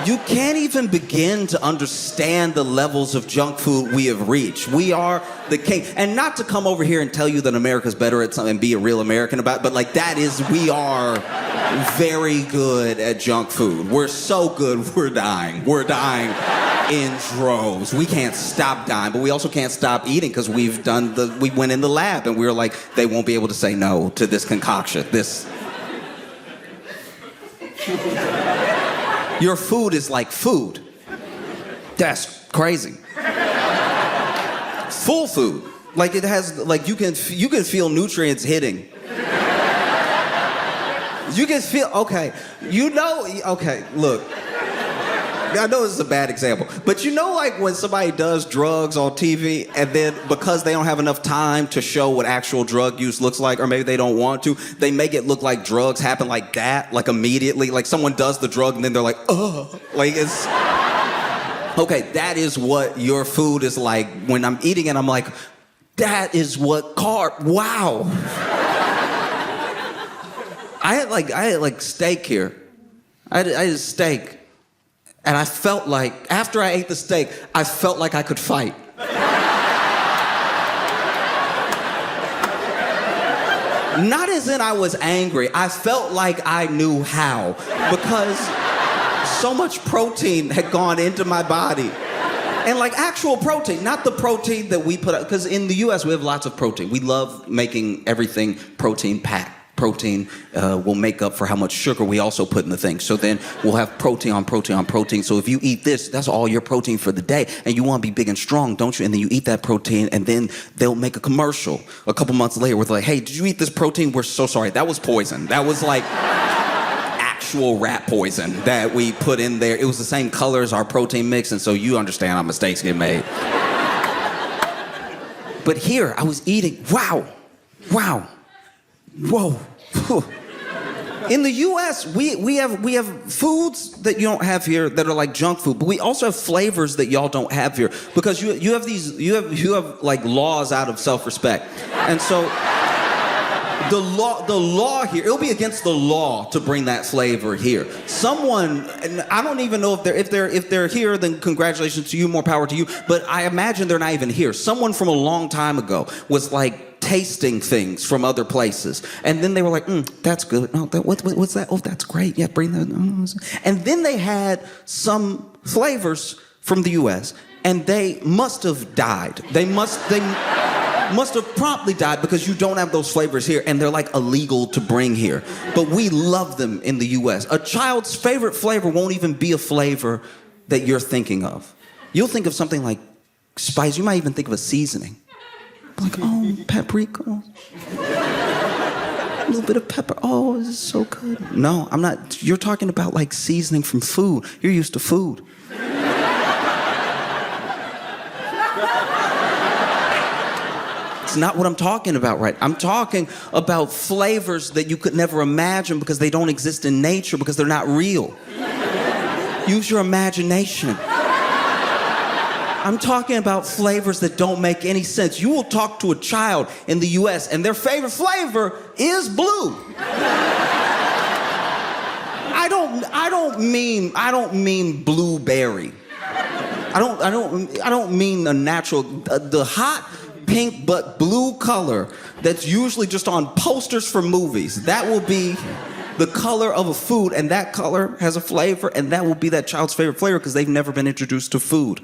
you can't even begin to understand the levels of junk food we have reached. We are the king. And not to come over here and tell you that America's better at something and be a real American about it, but like we are very good at junk food. We're so good, we're dying. We're dying in droves. We can't stop dying, but we also can't stop eating because we went in the lab and we were like, they won't be able to say no to this concoction. Your food is like food. That's crazy. Full food. Like it has, like you can feel nutrients hitting. You can feel, okay, look. I know this is a bad example, but you know like when somebody does drugs on TV and then because they don't have enough time to show what actual drug use looks like, or maybe they don't want to, they make it look like drugs happen like that, like immediately, like someone does the drug and then they're like, ugh, like it's... Okay, that is what your food is like. When I'm eating it, I'm like, that is what wow. I had steak here. I had steak. And I felt like, after I ate the steak, I felt like I could fight. Not as in I was angry. I felt like I knew how. Because so much protein had gone into my body. And like actual protein, not the protein that we put out. Because in the US, we have lots of protein. We love making everything protein-packed. Protein will make up for how much sugar we also put in the thing. So then we'll have protein on protein on protein. So if you eat this, that's all your protein for the day. And you want to be big and strong, don't you? And then you eat that protein, and then they'll make a commercial a couple months later where they're like, hey, did you eat this protein? We're so sorry. That was poison. That was like actual rat poison that we put in there. It was the same color as our protein mix, and so you understand how mistakes get made. But here, I was eating. Wow. Whoa. In the U.S., we have foods that you don't have here that are like junk food, but we also have flavors that y'all don't have here because you have like laws out of self-respect, and so the law here, it'll be against the law to bring that flavor here. Someone, and I don't even know if they're here, then congratulations to you, more power to you. But I imagine they're not even here. Someone from a long time ago was like tasting things from other places, and then they were like, "That's good. No, what's that? Oh, that's great. Yeah, bring that." And then they had some flavors from the U.S. and they must have died. They must have promptly died because you don't have those flavors here, and they're like illegal to bring here. But we love them in the U.S. A child's favorite flavor won't even be a flavor that you're thinking of. You'll think of something like spice. You might even think of a seasoning. Like, oh, paprika. A little bit of pepper. Oh, this is so good. No, I'm not. You're talking about like seasoning from food. You're used to food. It's not what I'm talking about, right? I'm talking about flavors that you could never imagine because they don't exist in nature, because they're not real. Use your imagination. I'm talking about flavors that don't make any sense. You will talk to a child in the US and their favorite flavor is blue. I don't mean blueberry. I don't mean a natural, the hot pink but blue color that's usually just on posters for movies. That will be the color of a food, and that color has a flavor, and that will be that child's favorite flavor because they've never been introduced to food.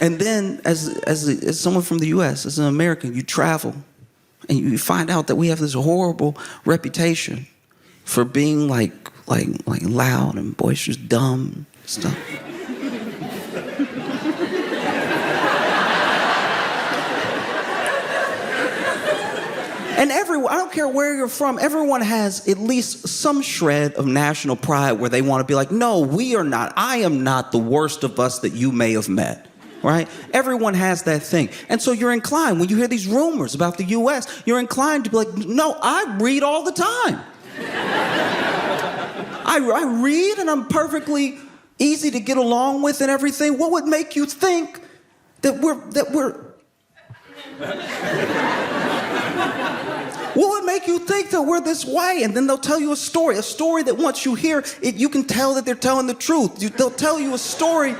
And then, as someone from the U.S., as an American, you travel, and you find out that we have this horrible reputation for being like loud and boisterous, dumb stuff. And I don't care where you're from, everyone has at least some shred of national pride where they want to be like, no, we are not. I am not the worst of us that you may have met, right? Everyone has that thing. And so you're inclined, when you hear these rumors about the U.S., you're inclined to be like, no, I read all the time. I read and I'm perfectly easy to get along with and everything. What would make you think that we're What would make you think that we're this way? And then they'll tell you a story that once you hear it, you can tell that they're telling the truth. They'll tell you a story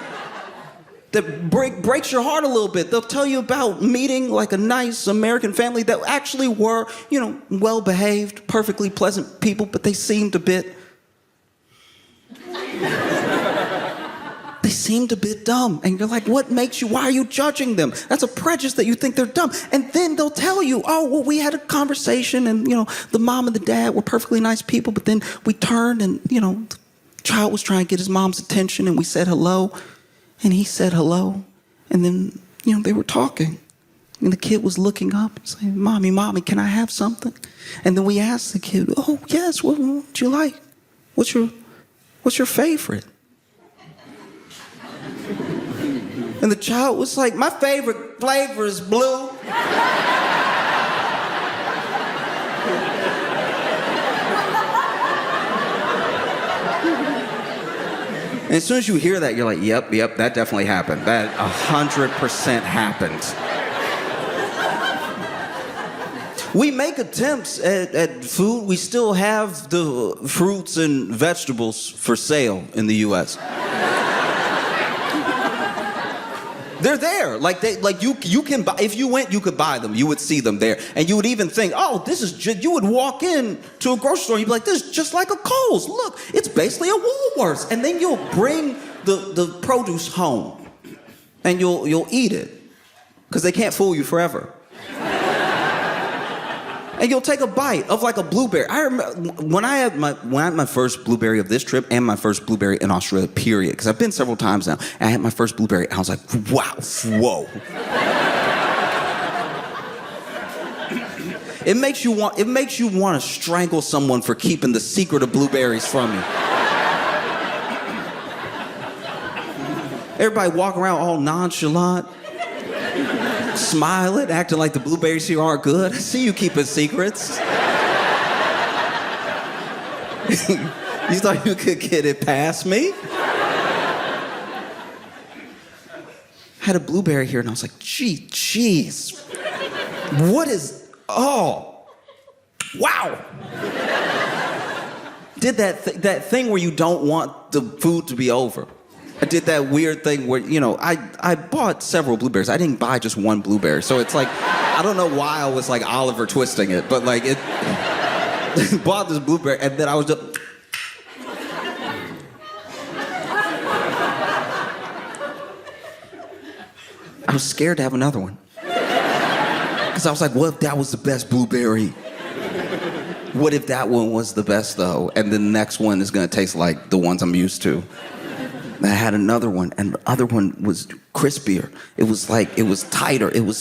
that breaks your heart a little bit. They'll tell you about meeting like a nice American family that actually were, well-behaved, perfectly pleasant people, but they seemed a bit dumb. And you're like, why are you judging them? That's a prejudice that you think they're dumb. And then they'll tell you, oh, well, we had a conversation and, the mom and the dad were perfectly nice people, but then we turned and, the child was trying to get his mom's attention and we said hello. And he said hello. And then, they were talking. And the kid was looking up and saying, Mommy, can I have something? And then we asked the kid, oh, yes, what would you like? What's your favorite? And the child was like, my favorite flavor is blue. And as soon as you hear that, you're like, yep, that definitely happened. That 100% happened. We make attempts at food. We still have the fruits and vegetables for sale in the U.S. They're there. You can buy, if you went, you could buy them. You would see them there. And you would even think, oh, this is just, you would walk in to a grocery store and you'd be like, this is just like a Kohl's. Look, it's basically a Woolworths. And then you'll bring the produce home and you'll eat it because they can't fool you forever. And you'll take a bite of like a blueberry. I remember when I had my first blueberry of this trip and my first blueberry in Australia, period. Because I've been several times now. And I had my first blueberry and I was like, wow, whoa. It makes you want to strangle someone for keeping the secret of blueberries from you. Everybody walk around all nonchalant, smiling, acting like the blueberries here aren't good. I see you keeping secrets. You thought you could get it past me? I had a blueberry here, and I was like, jeez. What is... Oh. Wow. Did that thing where you don't want the food to be over. I did that weird thing where, I bought several blueberries. I didn't buy just one blueberry. So it's like, I don't know why I was like Oliver Twisting it, but like it... bought this blueberry, and then I was just... I was scared to have another one. Because I was like, what if that was the best blueberry? What if that one was the best, though? And then the next one is going to taste like the ones I'm used to. And I had another one, and the other one was crispier. It was tighter. Because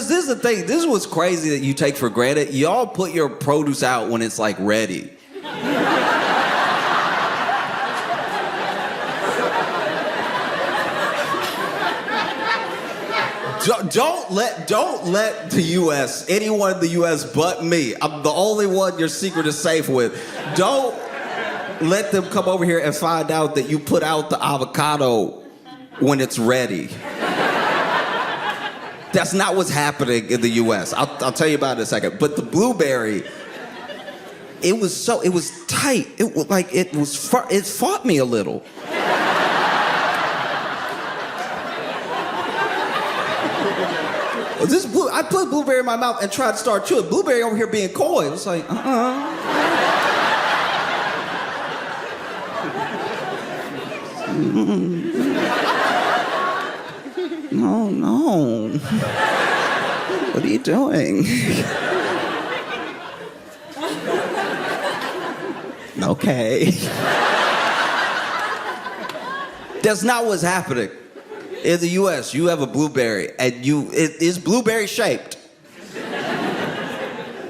this is the thing. This is what's crazy that you take for granted. Y'all put your produce out when it's like ready. Don't let the U.S., anyone in the U.S. but me, I'm the only one your secret is safe with. Don't let them come over here and find out that you put out the avocado when it's ready. That's not what's happening in the U.S. I'll tell you about it in a second. But the blueberry, it was tight. It fought me a little. I put blueberry in my mouth and tried to start chewing. Blueberry over here being coy. It was like, No. What are you doing? Okay. That's not what's happening. In the U.S., you have a blueberry, and it is blueberry shaped.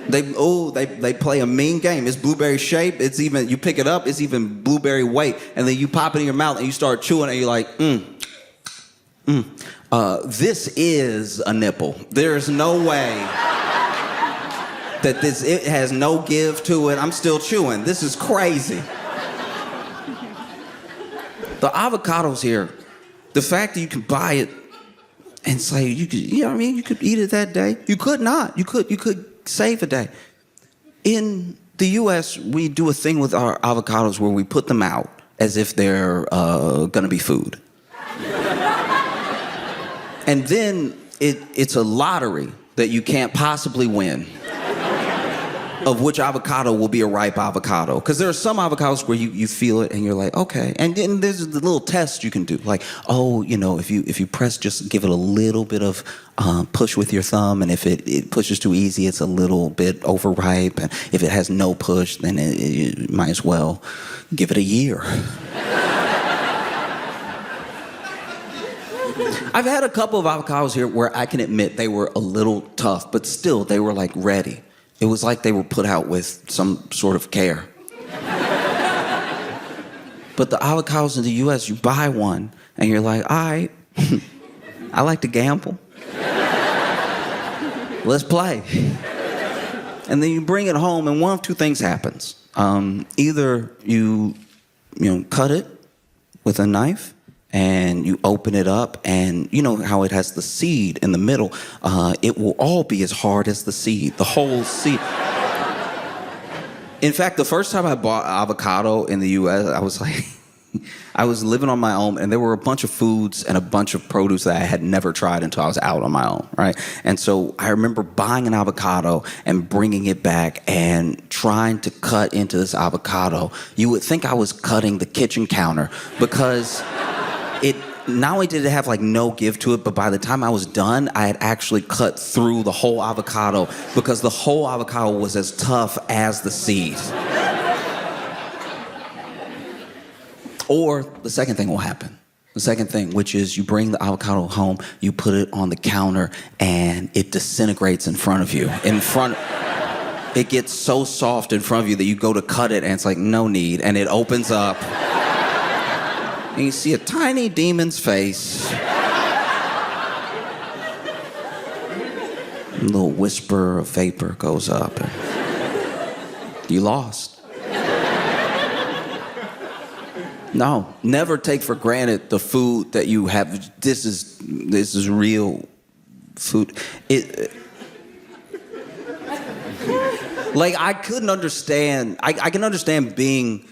They play a mean game. It's blueberry shaped. It's even, you pick it up, it's even blueberry weight, and then you pop it in your mouth and you start chewing, and you're like, this is a nipple. There's no way that it has no give to it. I'm still chewing. This is crazy. The avocados here. The fact that you can buy it and say you could eat it that day. You could not. You could save a day. In the U.S., we do a thing with our avocados where we put them out as if they're gonna be food. And then it's a lottery that you can't possibly win of which avocado will be a ripe avocado. Because there are some avocados where you feel it and you're like, okay. And then there's the little test you can do. Like, if you press, just give it a little bit of push with your thumb. And if it pushes too easy, it's a little bit overripe. And if it has no push, then you might as well give it a year. I've had a couple of avocados here where I can admit they were a little tough, but still they were like ready. It was like they were put out with some sort of care. But the avocados in the U.S., you buy one, and you're like, all right, I like to gamble. Let's play. And then you bring it home, and one of two things happens. Either you cut it with a knife, and you open it up, and you know how it has the seed in the middle. It will all be as hard as the seed, the whole seed. In fact, the first time I bought avocado in the U.S., I was like, I was living on my own, and there were a bunch of foods and a bunch of produce that I had never tried until I was out on my own, right? And so I remember buying an avocado and bringing it back and trying to cut into this avocado. You would think I was cutting the kitchen counter because it not only did it have like no give to it, but by the time I was done, I had actually cut through the whole avocado because the whole avocado was as tough as the seed. Or the second thing will happen. The second thing, which is you bring the avocado home, you put it on the counter, and it disintegrates in front of you. It gets so soft in front of you that you go to cut it, and it's like, no need, and it opens up. And you see a tiny demon's face. A little whisper of vapor goes up, and you lost. No, never take for granted the food that you have. This is real food. Like, I couldn't understand. I can understand being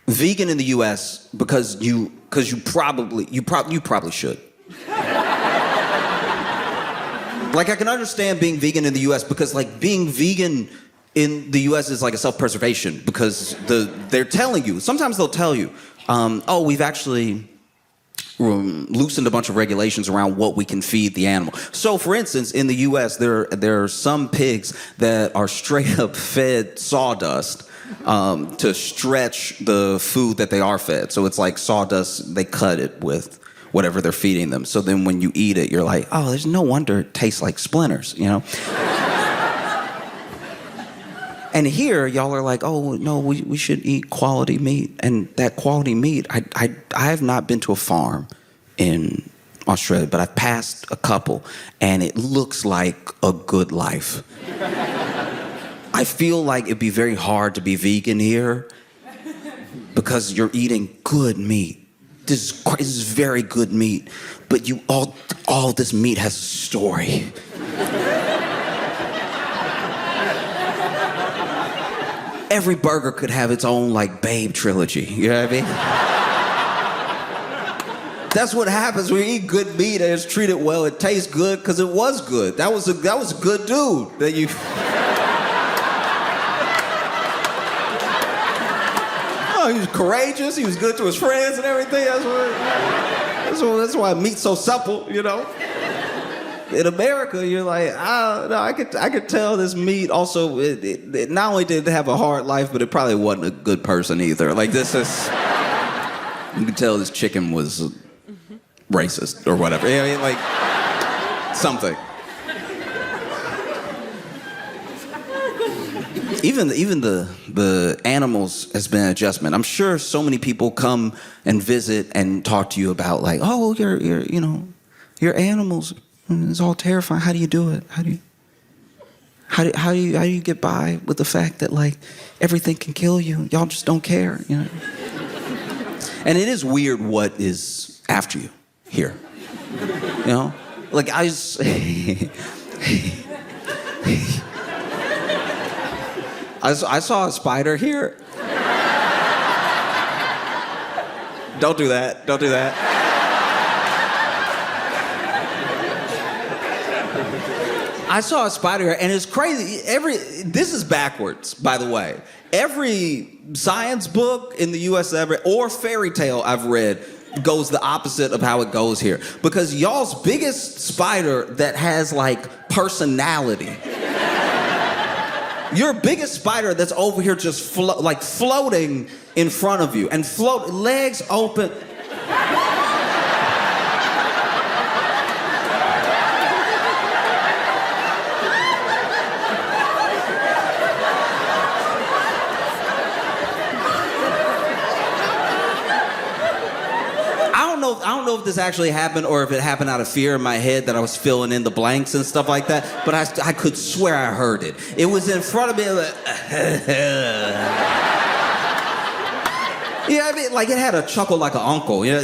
vegan in the U.S. because you probably should. Like, I can understand being vegan in the U.S. because, like, being vegan in the U.S. is like a self-preservation because they're telling you. Sometimes they'll tell you, oh, we've actually loosened a bunch of regulations around what we can feed the animal. So, for instance, in the U.S., there are some pigs that are straight up fed sawdust to stretch the food that they are fed. So it's like sawdust, they cut it with whatever they're feeding them. So then when you eat it, you're like, oh, there's no wonder it tastes like splinters, you know? And here, y'all are like, oh, no, we should eat quality meat. And that quality meat, I have not been to a farm in Australia, but I've passed a couple, and it looks like a good life. I feel like it'd be very hard to be vegan here because you're eating good meat. This is very good meat, but all this meat has a story. Every burger could have its own, like, Babe trilogy. You know what I mean? That's what happens when you eat good meat and it's treated well. It tastes good because it was good. That was a good dude that you... Oh, he was courageous. He was good to his friends and everything. That's why meat's so supple, you know? In America, you're like, no, I could tell this meat also, it not only did it have a hard life, but it probably wasn't a good person either. Like, you could tell this chicken was racist or whatever. I mean, like, something. Even the animals has been an adjustment. I'm sure so many people come and visit and talk to you about, like, oh, your animals. It's all terrifying. How do you do it? How do you get by with the fact that, like, everything can kill you? Y'all just don't care, you know? And it is weird what is after you here. You know? Like, I saw a spider here. Don't do that. Don't do that. I saw a spider, and it's crazy. This is backwards, by the way. Every science book in the U.S. or fairy tale I've read goes the opposite of how it goes here. Because y'all's biggest spider that has, like, personality. Your biggest spider that's over here just floating in front of you and legs open. I don't know if this actually happened or if it happened out of fear in my head that I was filling in the blanks and stuff like that, but I could swear I heard it. It was in front of me. Like, yeah, I mean, like, it had a chuckle like an uncle. You know?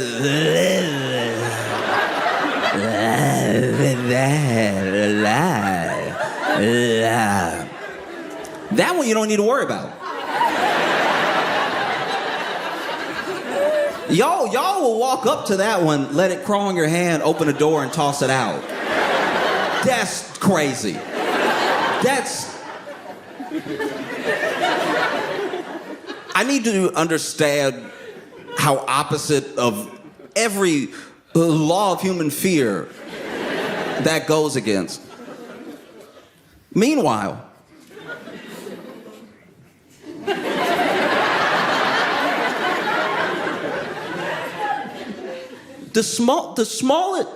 That one you don't need to worry about. Y'all will walk up to that one, let it crawl in your hand, open a door, and toss it out. That's crazy. I need to understand how opposite of every law of human fear that goes against. Meanwhile, the smallest,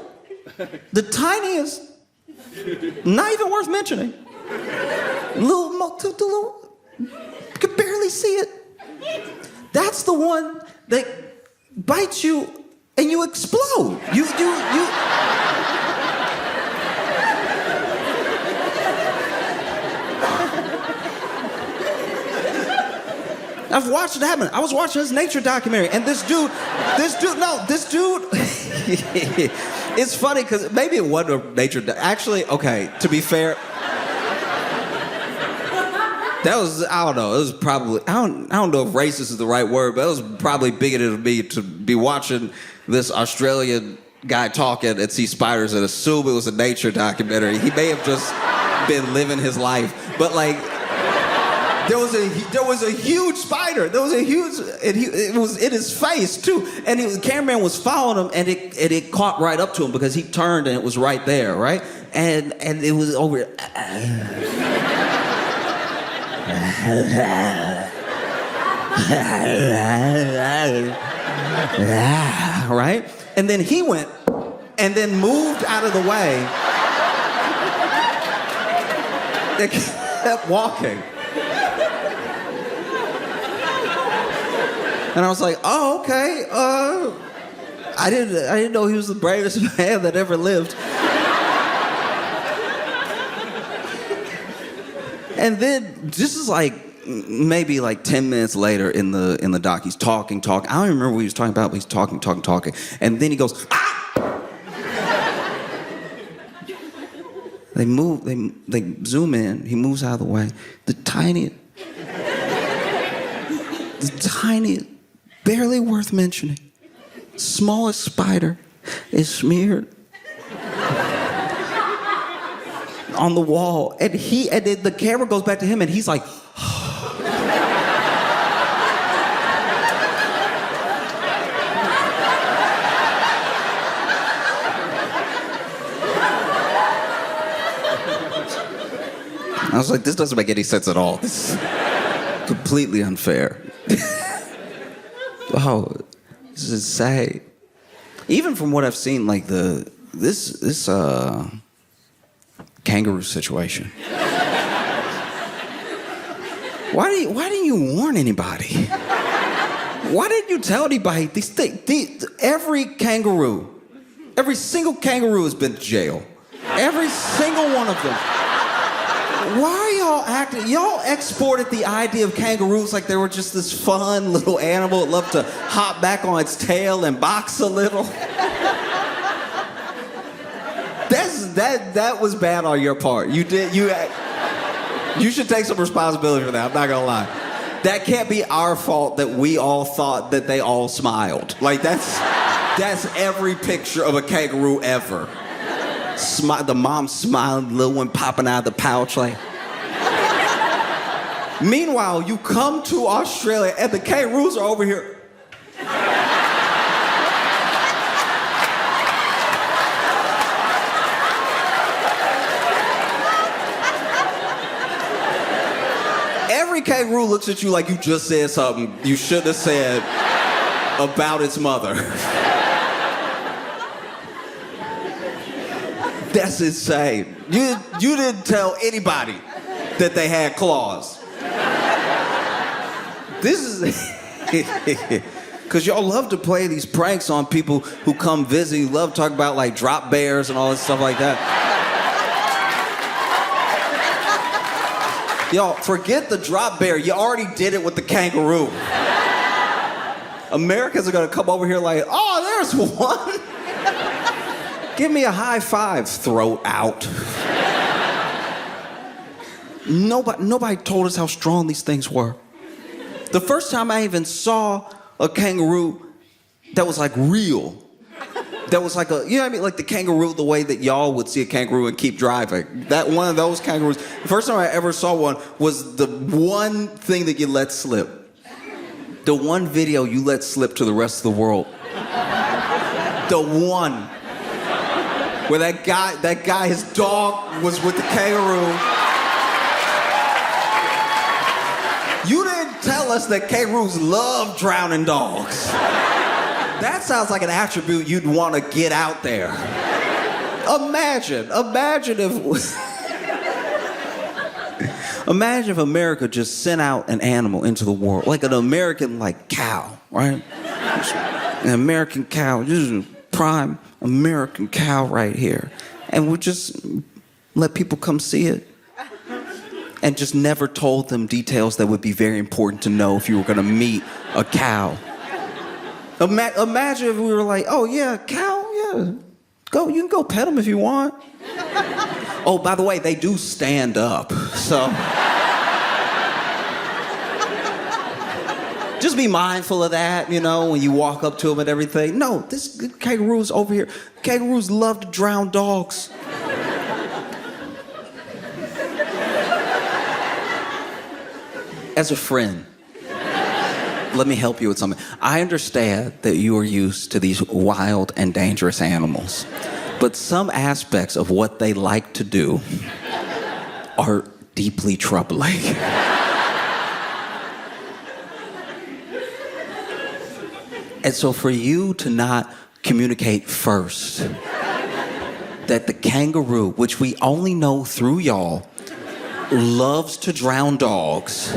the tiniest, not even worth mentioning. Little, you could barely see it. That's the one that bites you and you explode. I've watched it happen. I was watching his nature documentary, and this dude, it's funny because maybe it wasn't a nature, actually, okay, to be fair, that was, I don't know, it was probably, I don't know if racist is the right word, but it was probably bigoted of me to be watching this Australian guy talking and see spiders and assume it was a nature documentary. He may have just been living his life, but like, there was a huge spider. There was a huge, it was in his face too. And the cameraman was following him, and it caught right up to him because he turned and it was right there, right? And it was over. Right? And then he went and then moved out of the way. They kept walking. And I was like, oh, okay. I didn't know he was the bravest man that ever lived. And then this is like maybe like 10 minutes later in the doc, he's talking. I don't even remember what he was talking about, but he's talking. And then he goes, ah! They zoom in, he moves out of the way. The tiniest, barely worth mentioning, smallest spider is smeared on the wall, and then the camera goes back to him, and he's like, I was like, this doesn't make any sense at all. This is completely unfair. Oh, this is sad. Even from what I've seen, like this kangaroo situation. Why didn't you warn anybody? Why didn't you tell anybody? Every single kangaroo has been to jail. Every single one of them. Why are y'all acting? Y'all exported the idea of kangaroos like they were just this fun little animal that loved to hop back on its tail and box a little. That was bad on your part. You should take some responsibility for that. I'm not gonna lie. That can't be our fault that we all thought that they all smiled. Like that's every picture of a kangaroo ever. The mom smiling, the little one popping out of the pouch like. Meanwhile, you come to Australia and the kangaroos are over here. Every kangaroo looks at you like you just said something you shouldn't have said about its mother. That's insane. You didn't tell anybody that they had claws. This is... Because y'all love to play these pranks on people who come visit. You love to talk about like drop bears and all this stuff like that. Y'all, forget the drop bear. You already did it with the kangaroo. Americans are gonna come over here like, oh, there's one. Give me a high five, throat out. Nobody told us how strong these things were. The first time I even saw a kangaroo that was like real, that was like you know what I mean? Like the kangaroo, the way that y'all would see a kangaroo and keep driving. That one of those kangaroos, the first time I ever saw one was the one thing that you let slip. The one video you let slip to the rest of the world. The one. Where that guy, his dog was with the kangaroo. You didn't tell us that kangaroos love drowning dogs. That sounds like an attribute you'd want to get out there. Imagine if America just sent out an animal into the world, like an American like cow, right? An American cow, this is a prime American cow right here. And we'll just let people come see it. and just never told them details that would be very important to know if you were gonna meet a cow. Imagine if we were like, oh yeah, cow, yeah. You can go pet them if you want. Oh, by the way, they do stand up, so. Just be mindful of that, when you walk up to them and everything. No, this kangaroo's over here. Kangaroos love to drown dogs. As a friend, let me help you with something. I understand that you are used to these wild and dangerous animals, but some aspects of what they like to do are deeply troubling. And so for you to not communicate first that the kangaroo, which we only know through y'all, loves to drown dogs.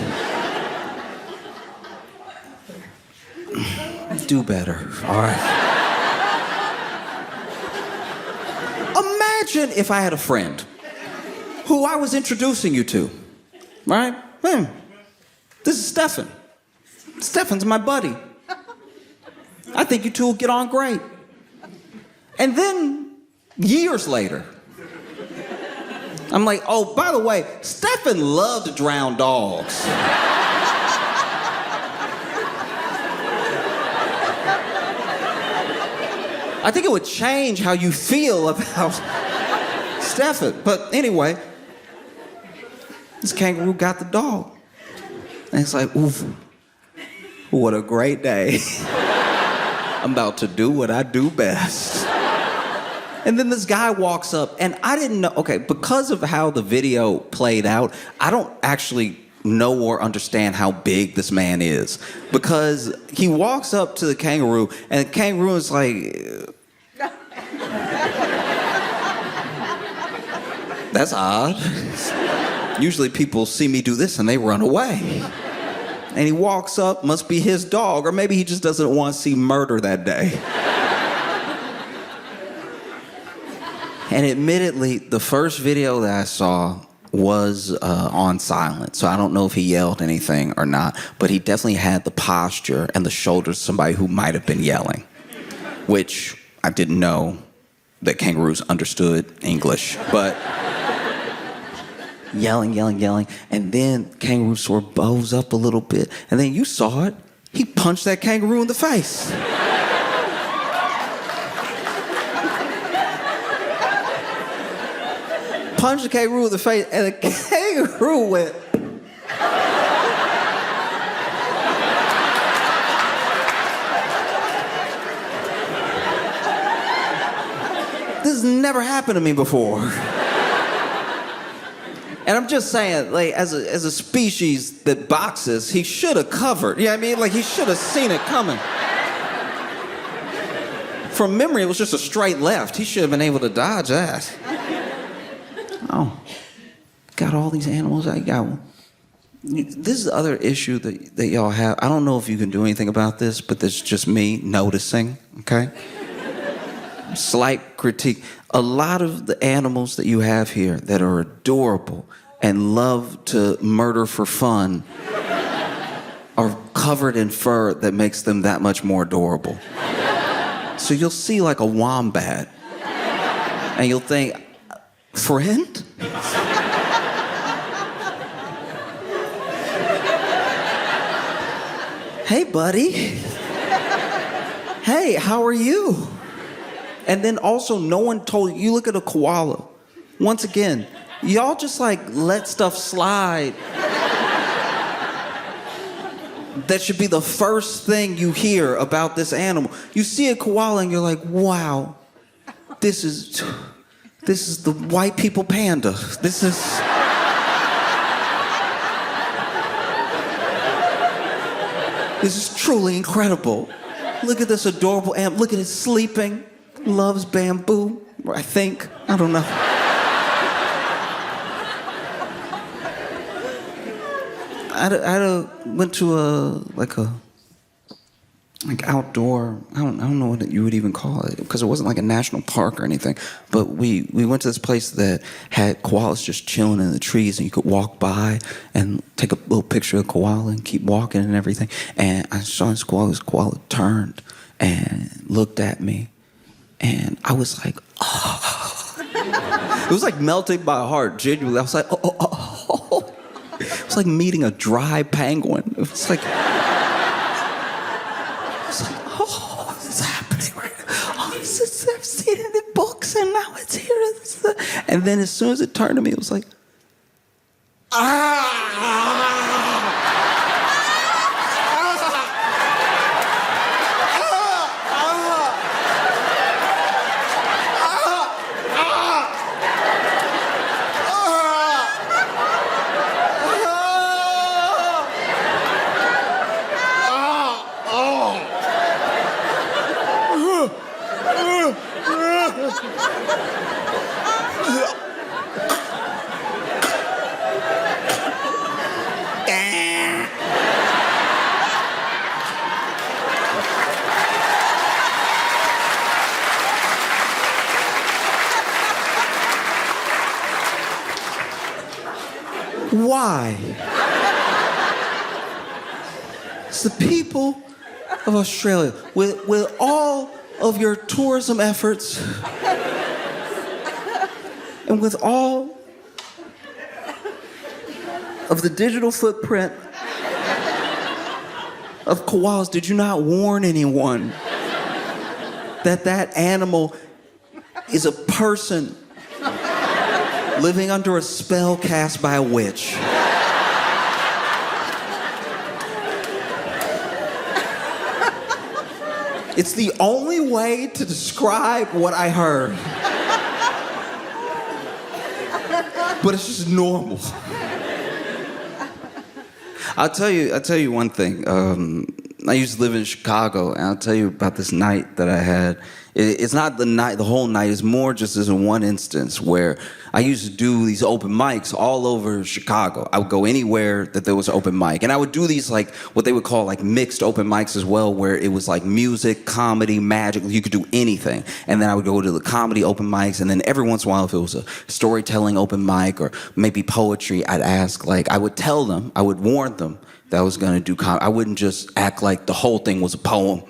Do better, all right? Imagine if I had a friend who I was introducing you to, right? This is Stefan. Stefan's my buddy. I think you two will get on great. And then, years later, I'm like, oh, by the way, Stefan loved to drown dogs. I think it would change how you feel about Stefan. But anyway, this kangaroo got the dog. And it's like, oof, what a great day. I'm about to do what I do best. And then this guy walks up, and I didn't know, okay, because of how the video played out, I don't actually know or understand how big this man is. Because he walks up to the kangaroo, and the kangaroo is like, that's odd. Usually people see me do this and they run away. And he walks up, must be his dog, or maybe he just doesn't want to see murder that day. And admittedly, the first video that I saw was on silent, so I don't know if he yelled anything or not, but he definitely had the posture and the shoulders of somebody who might have been yelling, which I didn't know that kangaroos understood English, but yelling, and then kangaroo sort of bows up a little bit, and then you saw it, he punched that kangaroo in the face. Punched the kangaroo in the face, and the kangaroo went. This has never happened to me before. And I'm just saying, like, as a species that boxes, he should have covered. You know what I mean? Like, he should have seen it coming. From memory, it was just a straight left. He should have been able to dodge that. Oh, got all these animals. I got one. This is the other issue that y'all have. I don't know if you can do anything about this, but this is just me noticing, okay? Slight critique. A lot of the animals that you have here that are adorable and love to murder for fun are covered in fur that makes them that much more adorable. So you'll see like a wombat and you'll think, friend? Hey, buddy. Hey, how are you? And then also, no one told you look at a koala. Once again, y'all just like let stuff slide. That should be the first thing you hear about this animal. You see a koala and you're like, wow, this is the white people panda. This is truly incredible. Look at this adorable animal. Look at it sleeping. Loves bamboo, I think. I don't know. I went to a like outdoor. I don't know what you would even call it, because it wasn't like a national park or anything. But we went to this place that had koalas just chilling in the trees, and you could walk by and take a little picture of the koala and keep walking and everything. And I saw this koala turned and looked at me, and I was like, oh. It was like melting my heart, genuinely. I was like, oh. It was like meeting a dry penguin. It was like, oh, what's happening right now? Oh, I've seen it in books, and now it's here. And then as soon as it turned to me, it was like, why? It's the people of Australia. With all of your tourism efforts, and with all of the digital footprint of koalas, did you not warn anyone that that animal is a person living under a spell cast by a witch? It's the only way to describe what I heard. But it's just normal. I'll tell you one thing. I used to live in Chicago, and I'll tell you about this night that I had. It's not the whole night. It's more just as in one instance where I used to do these open mics all over Chicago. I would go anywhere that there was an open mic. And I would do these, like, what they would call, like, mixed open mics as well, where it was, like, music, comedy, magic. You could do anything. And then I would go to the comedy open mics, and then every once in a while, if it was a storytelling open mic or maybe poetry, I'd ask, like, I would tell them, I would warn them that I was going to do comedy. I wouldn't just act like the whole thing was a poem.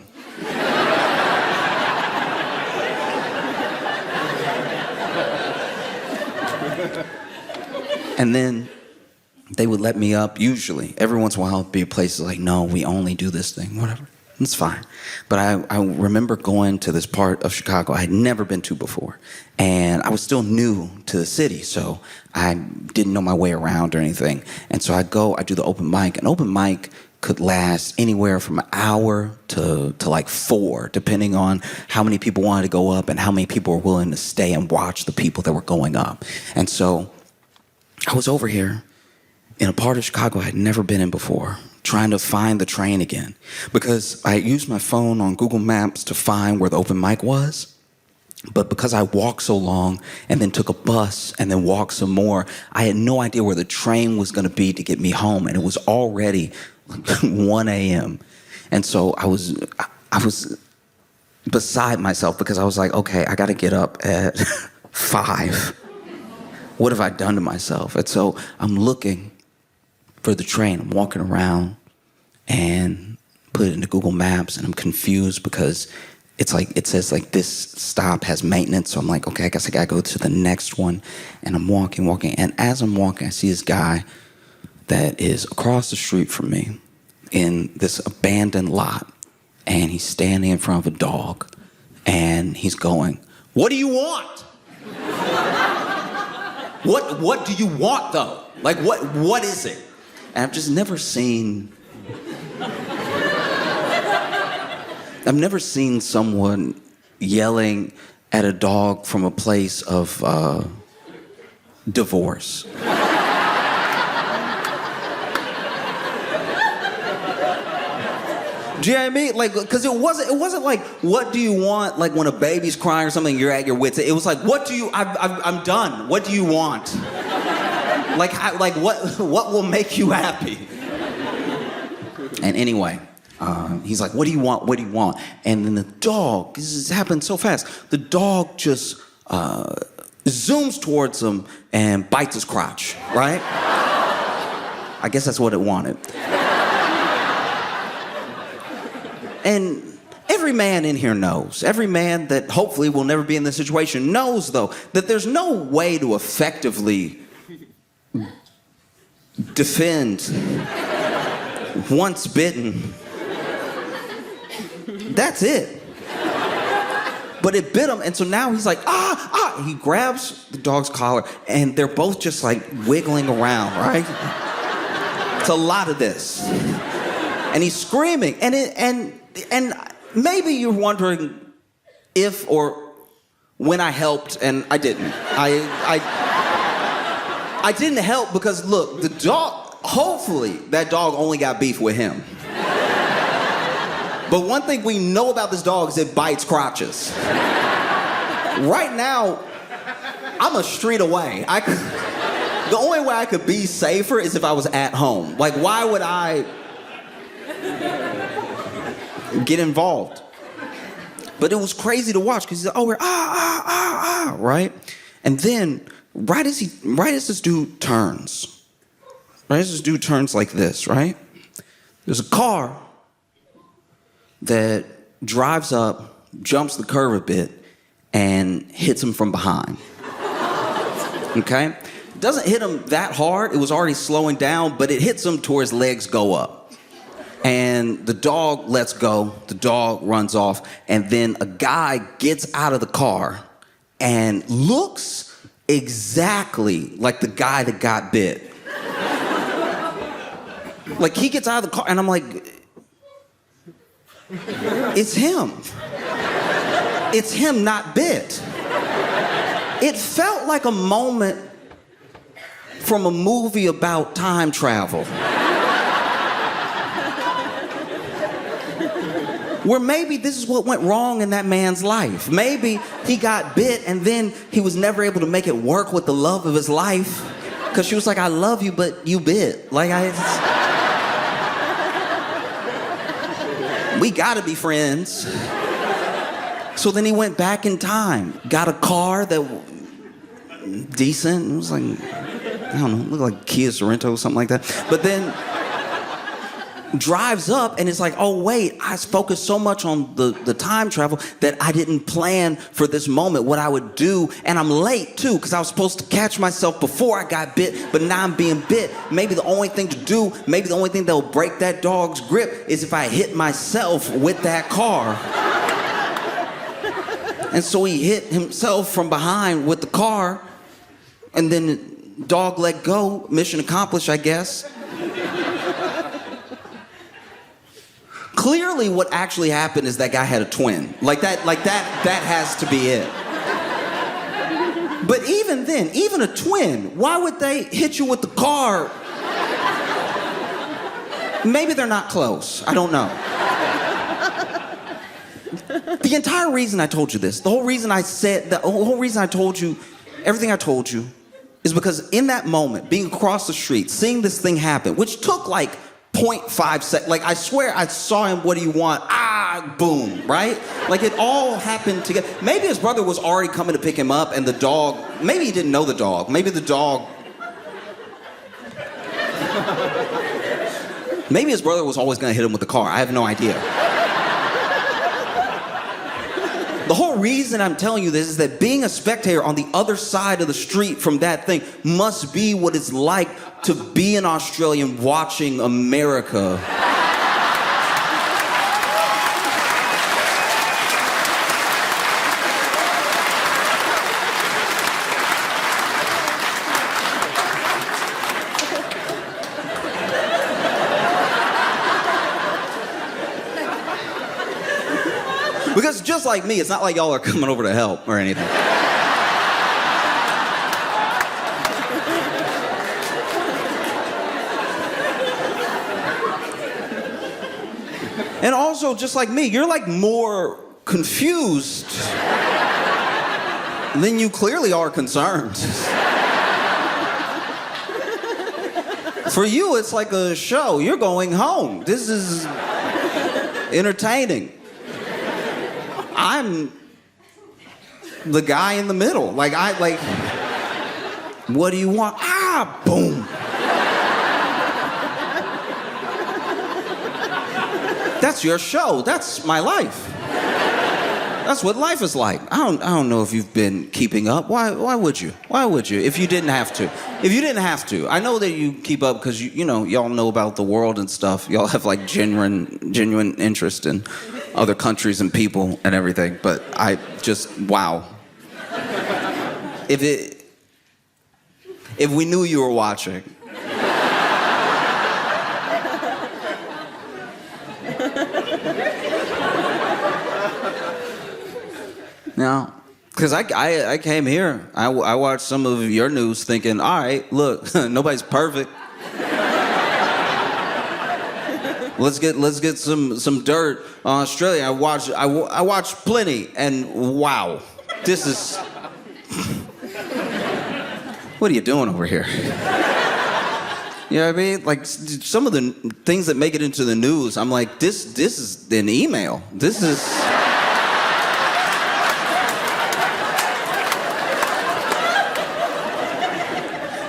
And then they would let me up, usually. Every once in a while, it'd be places like, no, we only do this thing, whatever. It's fine. But I remember going to this part of Chicago I had never been to before. And I was still new to the city, so I didn't know my way around or anything. And so I'd do the open mic. An open mic could last anywhere from an hour to like 4, depending on how many people wanted to go up and how many people were willing to stay and watch the people that were going up. And so I was over here in a part of Chicago I had never been in before, trying to find the train again, because I used my phone on Google Maps to find where the open mic was. But because I walked so long and then took a bus and then walked some more, I had no idea where the train was going to be to get me home. And it was already 1 a.m. And so I was beside myself, because I was like, okay, I got to get up at 5. What have I done to myself? And so I'm looking for the train. I'm walking around and put it into Google Maps, and I'm confused because it's like, it says like this stop has maintenance. So I'm like, okay, I guess I gotta go to the next one. And I'm walking. And as I'm walking, I see this guy that is across the street from me in this abandoned lot. And he's standing in front of a dog, and he's going, "What do you want?" What do you want, though? Like, what is it? And I've just never seen someone yelling at a dog from a place of divorce. Do you know what I mean? Like, because it wasn't like, what do you want? Like when a baby's crying or something, you're at your wits' end. It was like, I'm done. What do you want? Like what will make you happy? And anyway, He's like, what do you want? What do you want? And then the dog, this happened so fast, the dog just zooms towards him and bites his crotch, right? I guess that's what it wanted. And every man in here knows, every man that hopefully will never be in this situation knows, though, that there's no way to effectively defend once bitten. That's it. But it bit him, and so now he's like, he grabs the dog's collar, and they're both just like wiggling around, right? It's a lot of this. And he's screaming, and maybe you're wondering if or when I helped, and I didn't. I didn't help because, look, the dog, hopefully that dog only got beef with him. But one thing we know about this dog is it bites crotches. Right now, I'm a street away. The only way I could be safer is if I was at home. Like, why would I get involved? But it was crazy to watch because he's like, we're right? And then, right as this dude turns like this, right? There's a car that drives up, jumps the curve a bit, and hits him from behind. Okay? It doesn't hit him that hard. It was already slowing down, but it hits him to where his legs go up. And the dog lets go, the dog runs off, and then a guy gets out of the car and looks exactly like the guy that got bit. Like, he gets out of the car, and I'm like, it's him. It's him not bit. It felt like a moment from a movie about time travel. Where maybe this is what went wrong in that man's life. Maybe he got bit and then he was never able to make it work with the love of his life. Because she was like, I love you, but you bit. Like, we gotta be friends. So then he went back in time, got a car that decent. It was like, I don't know, looked like Kia Sorento or something like that. But then drives up and it's like, oh wait, I focused so much on the time travel that I didn't plan for this moment, what I would do. And I'm late too, because I was supposed to catch myself before I got bit, but now I'm being bit. Maybe the only thing to do, maybe the only thing that'll break that dog's grip is if I hit myself with that car. And so he hit himself from behind with the car, and then the dog let go. Mission accomplished, I guess. Clearly, what actually happened is that guy had a twin. That has to be it. But even then, even a twin, why would they hit you with the car? Maybe they're not close. I don't know. The entire reason I told you this, the whole reason I told you everything I told you, is because in that moment, being across the street, seeing this thing happen, which took like 0.5 seconds, like I swear I saw him, what do you want? Boom, right? Like it all happened together. Maybe his brother was already coming to pick him up and the dog, maybe he didn't know the dog. Maybe the dog, maybe his brother was always gonna hit him with the car. I have no idea. The whole reason I'm telling you this is that being a spectator on the other side of the street from that thing must be what it's like to be an Australian watching America. Because just like me, it's not like y'all are coming over to help or anything. And also, just like me, you're like more confused than you clearly are concerned. For you, it's like a show. You're going home. This is entertaining. I'm the guy in the middle. Like, what do you want? Ah, boom. That's your show. That's my life. That's what life is like. I don't know if you've been keeping up. Why would you? Why would you if you didn't have to? If you didn't have to. I know that you keep up because y'all know about the world and stuff. Y'all have like genuine interest in other countries and people and everything. But I just wow. If we knew you were watching. Now, because I came here, I watched some of your news thinking, all right, look, nobody's perfect. Let's get some dirt on Australia. I watched plenty, and wow, this is. What are you doing over here? You know what I mean? Like some of the things that make it into the news, I'm like, this is an email. This is.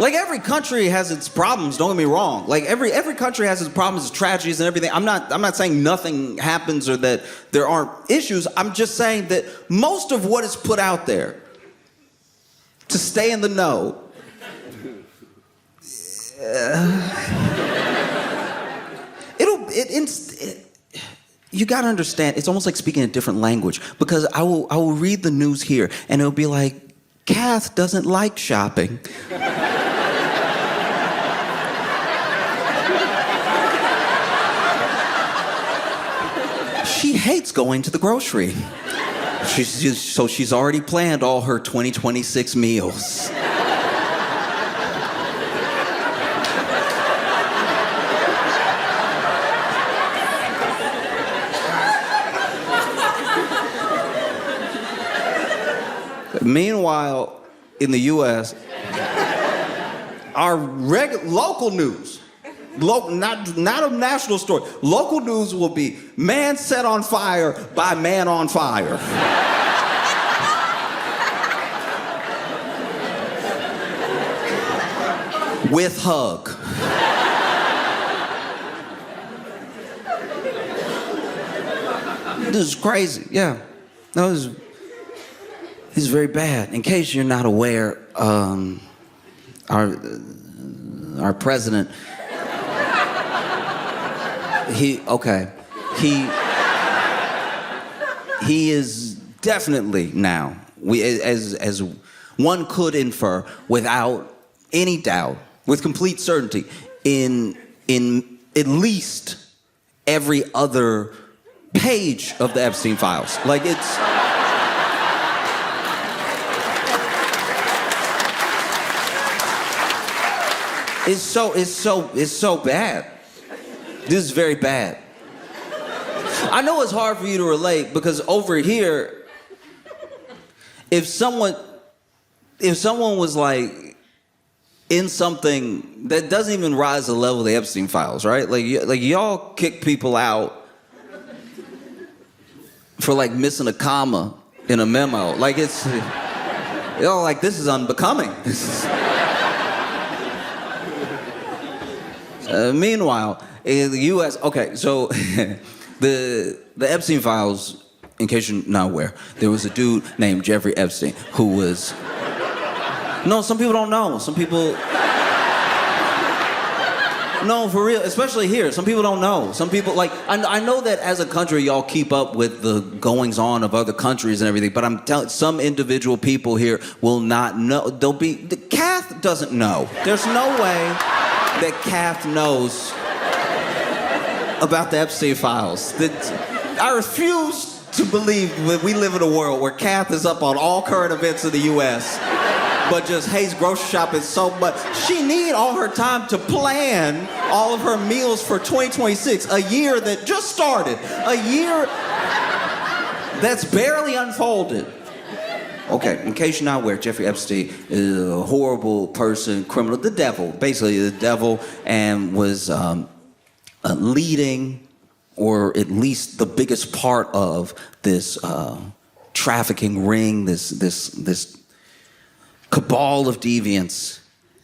Like every country has its problems, don't get me wrong. Like every country has its problems, its tragedies and everything. I'm not saying nothing happens or that there aren't issues. I'm just saying that most of what is put out there to stay in the know you gotta understand, it's almost like speaking a different language because I will read the news here and it'll be like, Kath doesn't like shopping. She hates going to the grocery. She's already planned all her 2026 meals. Meanwhile, in the U.S., our local news, not a national story, local news will be man set on fire by man on fire. With hug. This is crazy, yeah. This is very bad. In case you're not aware, our president, he is definitely now, as one could infer, without any doubt, with complete certainty, in at least every other page of the Epstein files. Like it's so bad. This is very bad. I know it's hard for you to relate because over here, if someone was like in something that doesn't even rise to the level of the Epstein files, right? Like y'all kick people out for like missing a comma in a memo. Like it's, like this is unbecoming. Meanwhile, in the U.S., okay, so the Epstein files, in case you're not aware, there was a dude named Jeffrey Epstein who was... No, some people don't know. Some people... No, for real, especially here. Some people don't know. Some people, like, I know that as a country, y'all keep up with the goings-on of other countries and everything, but I'm telling some individual people here will not know. Kath doesn't know. There's no way that Kath knows about the Epstein files. I refuse to believe that we live in a world where Kath is up on all current events in the U.S., but just hates grocery shopping so much. She need all her time to plan all of her meals for 2026, a year that just started, a year that's barely unfolded. Okay, in case you're not aware, Jeffrey Epstein is a horrible person, criminal, basically the devil, and was leading or at least the biggest part of this trafficking ring, this cabal of deviants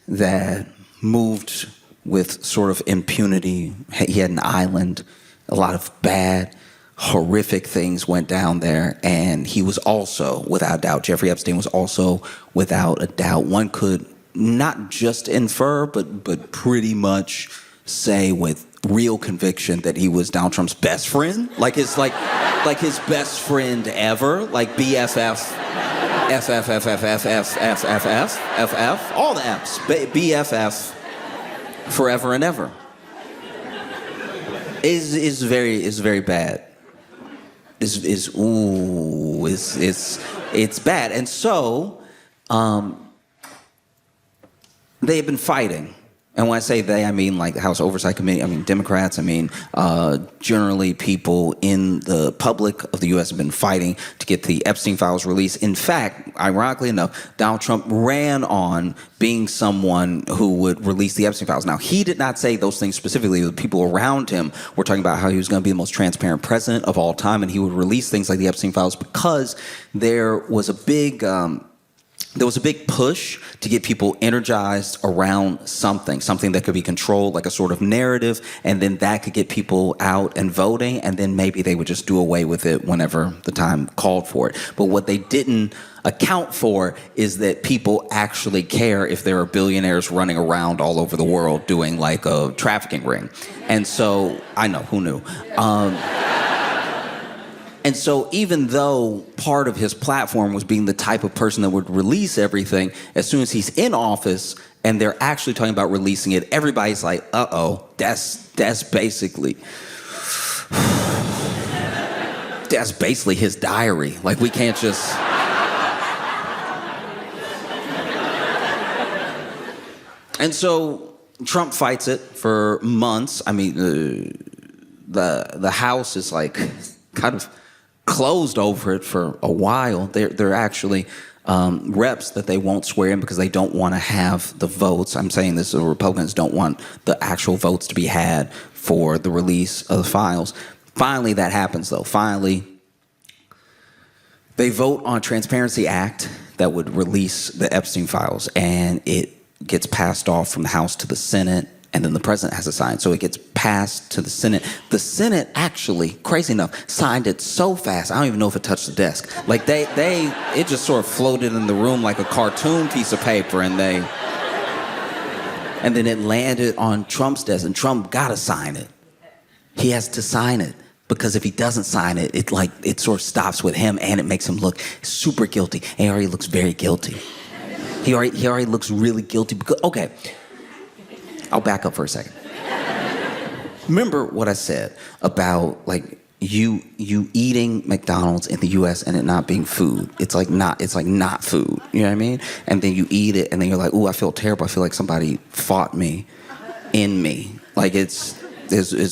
that moved with sort of impunity. He had an island, a lot of bad, horrific things went down there, and he was also, without doubt, Jeffrey Epstein was also, without a doubt, one could not just infer, but pretty much say with real conviction that he was Donald Trump's best friend, like his best friend ever, like BFF, FFFFFFFFF, all the F's, BFF, forever and ever. Is very bad. It's bad, and so they've been fighting. And when I say they, I mean like the House Oversight Committee, I mean Democrats, I mean generally people in the public of the U.S. have been fighting to get the Epstein files released. In fact, ironically enough, Donald Trump ran on being someone who would release the Epstein files. Now, he did not say those things specifically. The people around him were talking about how he was going to be the most transparent president of all time, and he would release things like the Epstein files because there was a big push to get people energized around something that could be controlled, like a sort of narrative, and then that could get people out and voting, and then maybe they would just do away with it whenever the time called for it. But what they didn't account for is that people actually care if there are billionaires running around all over the world doing like a trafficking ring. And so, I know, who knew? And so even though part of his platform was being the type of person that would release everything, as soon as he's in office and they're actually talking about releasing it, everybody's like, uh-oh, that's basically his diary. Like, we can't just... And so Trump fights it for months. I mean, the House is like kind of closed over it for a while. They're actually reps that they won't swear in because they don't want to have the votes. I'm saying this, the Republicans don't want the actual votes to be had for the release of the files. Finally, that happens, though. Finally, they vote on a Transparency Act that would release the Epstein files, and it gets passed off from the House to the Senate, and then the president has to sign. So it gets passed to the Senate. The Senate actually, crazy enough, signed it so fast, I don't even know if it touched the desk. Like it just sort of floated in the room like a cartoon piece of paper, and then it landed on Trump's desk, and Trump gotta sign it. He has to sign it, because if he doesn't sign it, it sort of stops with him, and it makes him look super guilty. And he already looks very guilty. He already looks really guilty because, okay, I'll back up for a second. Remember what I said about like you eating McDonald's in the US and it not being food. It's like not food. You know what I mean? And then you eat it and then you're like, ooh, I feel terrible. I feel like somebody fought me in me. Like it's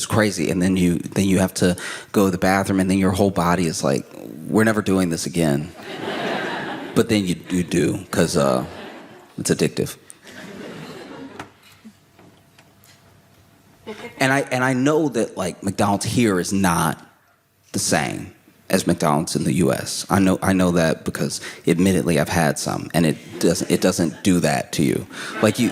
crazy. And then you have to go to the bathroom and then your whole body is like, we're never doing this again. But then you do, because it's addictive. And I know that like McDonald's here is not the same as McDonald's in the U.S. I know that because admittedly I've had some, and it doesn't do that to you. Like you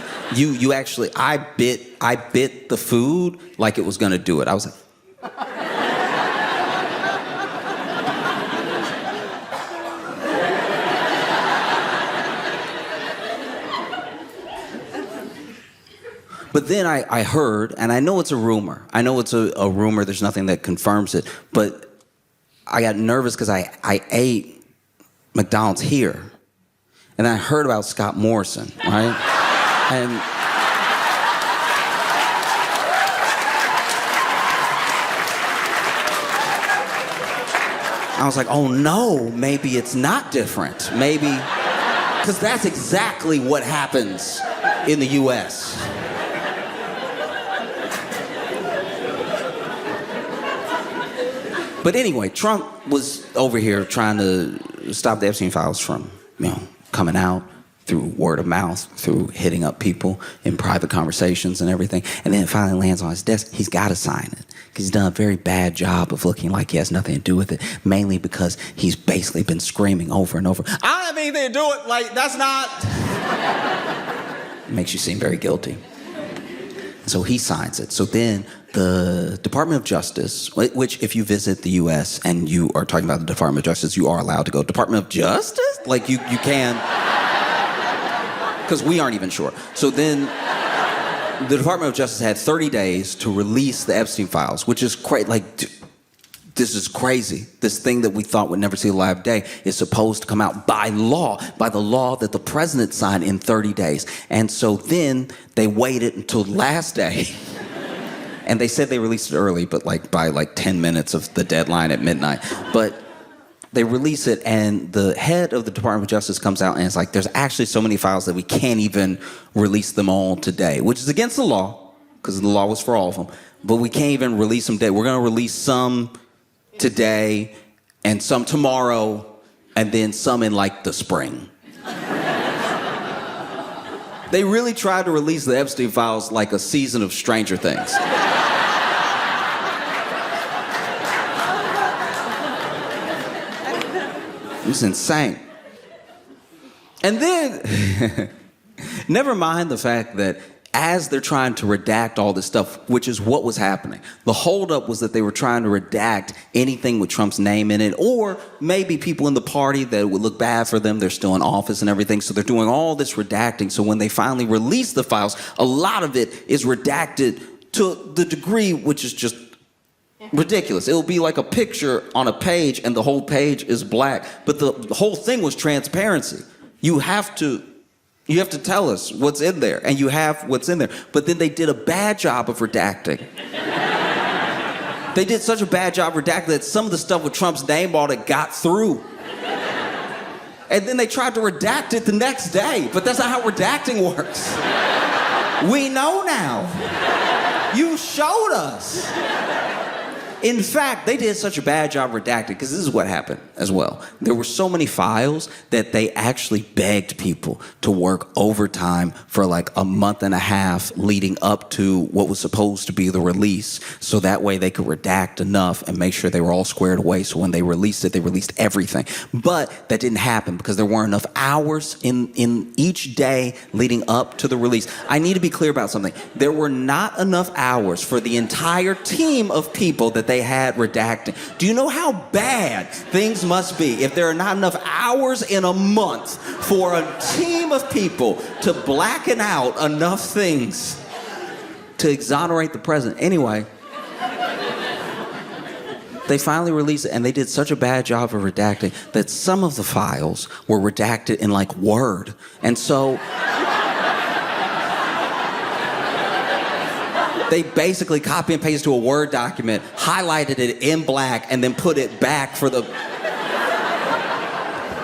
actually, I bit the food like it was gonna do it. I was like. But then I heard, and I know it's a rumor. I know it's a rumor. There's nothing that confirms it. But I got nervous because I ate McDonald's here. And I heard about Scott Morrison, right? And I was like, oh no, maybe it's not different. Maybe, because that's exactly what happens in the US. But anyway, Trump was over here trying to stop the Epstein files from, coming out through word of mouth, through hitting up people in private conversations and everything. And then it finally lands on his desk. He's got to sign it. He's done a very bad job of looking like he has nothing to do with it, mainly because he's basically been screaming over and over, I don't have anything to do with it. Like, that's not... It makes you seem very guilty. So he signs it. So then the Department of Justice, which if you visit the U.S. and you are talking about the Department of Justice, you are allowed to go, Department of Justice? Like, you can... Because we aren't even sure. So then... The Department of Justice had 30 days to release the Epstein files, which is this is crazy. This thing that we thought would never see the light of day is supposed to come out by the law that the president signed in 30 days. And so then they waited until the last day. And they said they released it early, but by 10 minutes of the deadline at midnight. But they release it, and the head of the Department of Justice comes out and it's like, there's actually so many files that we can't even release them all today, which is against the law, because the law was for all of them, but we can't even release them today. We're going to release some today, and some tomorrow, and then some in the spring. They really tried to release the Epstein files like a season of Stranger Things. It was insane. And then, never mind the fact that as they're trying to redact all this stuff, which is what was happening, the holdup was that they were trying to redact anything with Trump's name in it, or maybe people in the party that would look bad for them. They're still in office and everything, so they're doing all this redacting. So when they finally release the files, a lot of it is redacted to the degree which is just ridiculous. It'll be like a picture on a page and the whole page is black, but the whole thing was transparency. You have to tell us what's in there, and you have what's in there. But then they did a bad job of redacting. They did such a bad job of redacting that some of the stuff with Trump's name on it got through. And then they tried to redact it the next day, but that's not how redacting works. We know now. You showed us. In fact, they did such a bad job redacting, because this is what happened as well. There were so many files that they actually begged people to work overtime for a month and a half leading up to what was supposed to be the release, so that way they could redact enough and make sure they were all squared away, so when they released it, they released everything. But that didn't happen because there weren't enough hours in each day leading up to the release. I need to be clear about something. There were not enough hours for the entire team of people that they had redacting. Do you know how bad things must be if there are not enough hours in a month for a team of people to blacken out enough things to exonerate the president? Anyway, they finally released it, and they did such a bad job of redacting that some of the files were redacted in Word. And so they basically copy and paste to a Word document, highlighted it in black, and then put it back for the...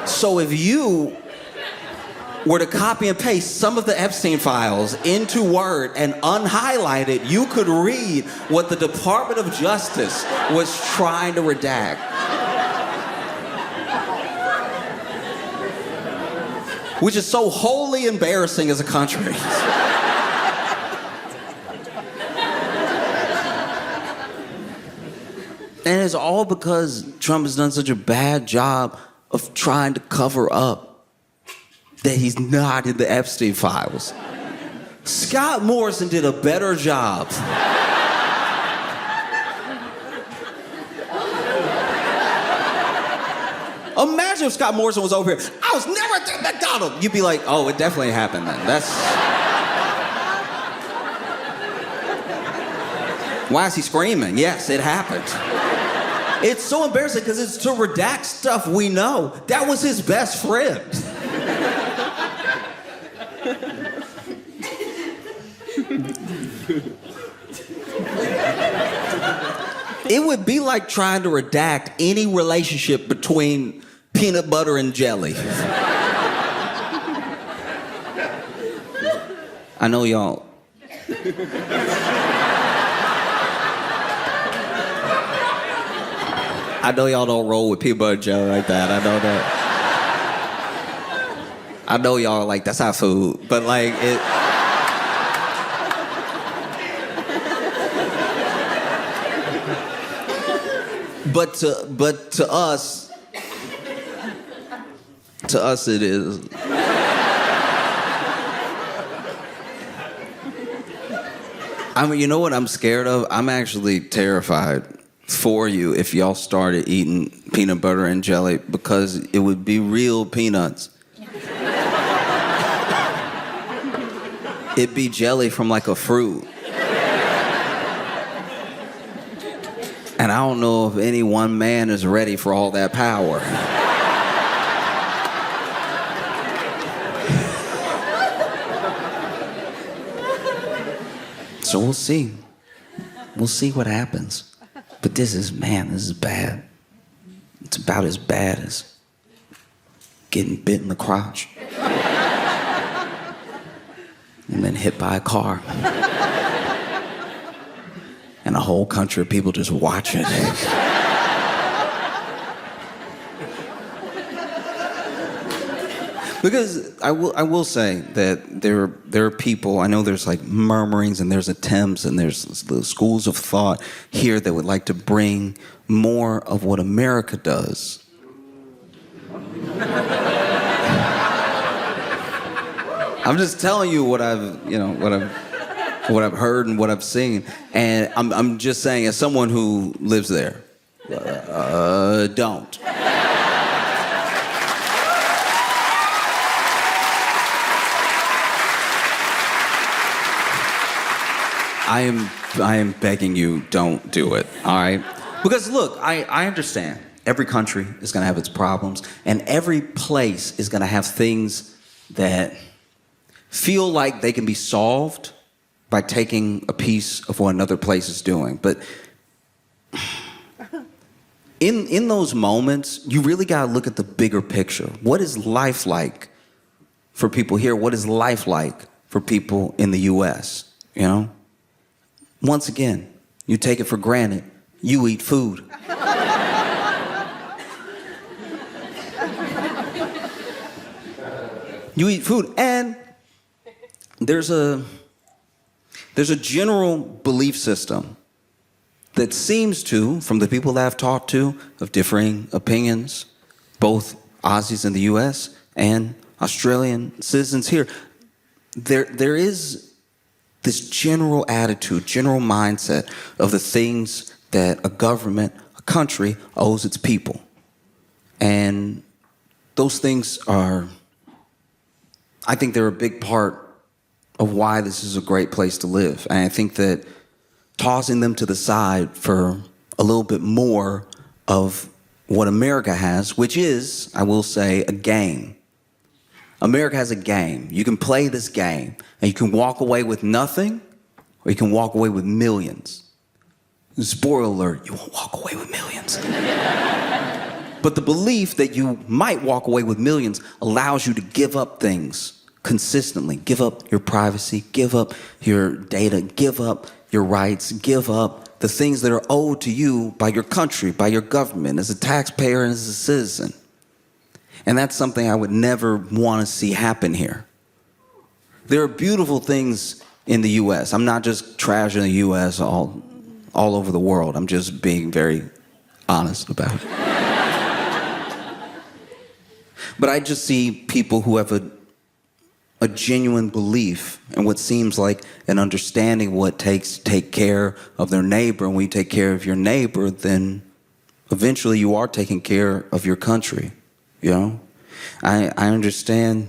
So if you were to copy and paste some of the Epstein files into Word and unhighlight it, you could read what the Department of Justice was trying to redact. Which is so wholly embarrassing as a country. And it's all because Trump has done such a bad job of trying to cover up that he's not in the Epstein files. Scott Morrison did a better job. Imagine if Scott Morrison was over here. I was never at that McDonald's. You'd be like, oh, it definitely happened then. Why is he screaming? Yes, it happened. It's so embarrassing because it's to redact stuff we know. That was his best friend. It would be like trying to redact any relationship between peanut butter and jelly. I know y'all... I know y'all don't roll with peanut butter and jelly like that. I know that. I know y'all are like, that's not food. But it... But to us it is. I mean, you know what I'm scared of? I'm actually terrified for you if y'all started eating peanut butter and jelly, because it would be real peanuts. It'd be jelly from like a fruit. And I don't know if any one man is ready for all that power. So we'll see. We'll see what happens. But this is bad. It's about as bad as getting bit in the crotch and then hit by a car. And a whole country of people just watching. Because I will say that there are people, I know there's like murmurings and there's attempts and there's the schools of thought here that would like to bring more of what America does. I'm just telling you what I've heard and what I've seen, and I'm just saying, as someone who lives there, don't. I am begging you, don't do it, all right? Because look, I understand every country is gonna have its problems, and every place is gonna have things that feel like they can be solved by taking a piece of what another place is doing. But in those moments, you really gotta look at the bigger picture. What is life like for people here? What is life like for people in the US, you know? Once again, you take it for granted, you eat food. You eat food, and there's a general belief system that seems to, from the people that I've talked to, of differing opinions, both Aussies in the US and Australian citizens here, there is this general attitude, general mindset of the things that a government, a country, owes its people. And those things are, I think they're a big part of why this is a great place to live. And I think that tossing them to the side for a little bit more of what America has, which is, I will say, a game. America has a game. You can play this game, and you can walk away with nothing, or you can walk away with millions. Spoiler alert, you won't walk away with millions. But the belief that you might walk away with millions allows you to give up things consistently. Give up your privacy, give up your data, give up your rights, give up the things that are owed to you by your country, by your government, as a taxpayer and as a citizen. And that's something I would never want to see happen here. There are beautiful things in the US. I'm not just trashing the US all over the world. I'm just being very honest about it. But I just see people who have a genuine belief and what seems like an understanding of what it takes to take care of their neighbor. And when you take care of your neighbor, then eventually you are taking care of your country. You know, I understand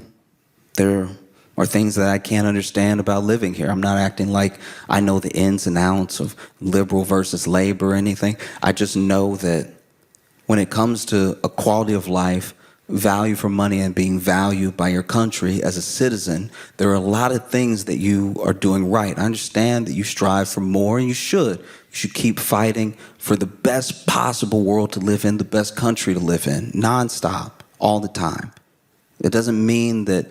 there are things that I can't understand about living here. I'm not acting like I know the ins and outs of liberal versus labor or anything. I just know that when it comes to a quality of life, value for money, and being valued by your country as a citizen, there are a lot of things that you are doing right. I understand that you strive for more, and you should. You should keep fighting for the best possible world to live in, the best country to live in, nonstop, all the time. It doesn't mean that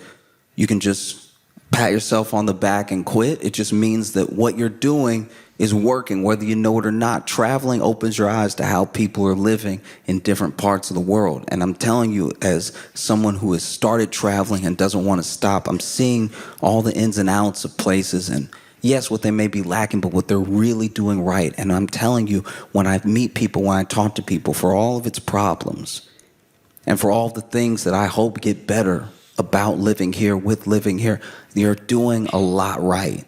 you can just pat yourself on the back and quit. It just means that what you're doing is working, whether you know it or not. Traveling opens your eyes to how people are living in different parts of the world. And I'm telling you, as someone who has started traveling and doesn't want to stop, I'm seeing all the ins and outs of places, and yes, what they may be lacking, but what they're really doing right. And I'm telling you, when I meet people, when I talk to people, for all of its problems, and for all the things that I hope get better about living here, with living here, you're doing a lot right.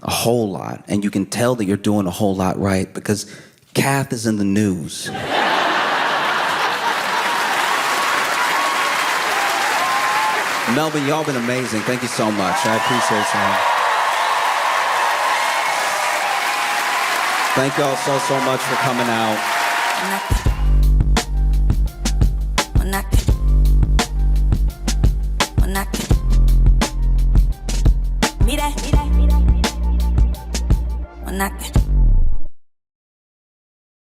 A whole lot. And you can tell that you're doing a whole lot right because Kath is in the news. Melvin, y'all been amazing. Thank you so much. I appreciate y'all. Thank y'all so much for coming out. Mira.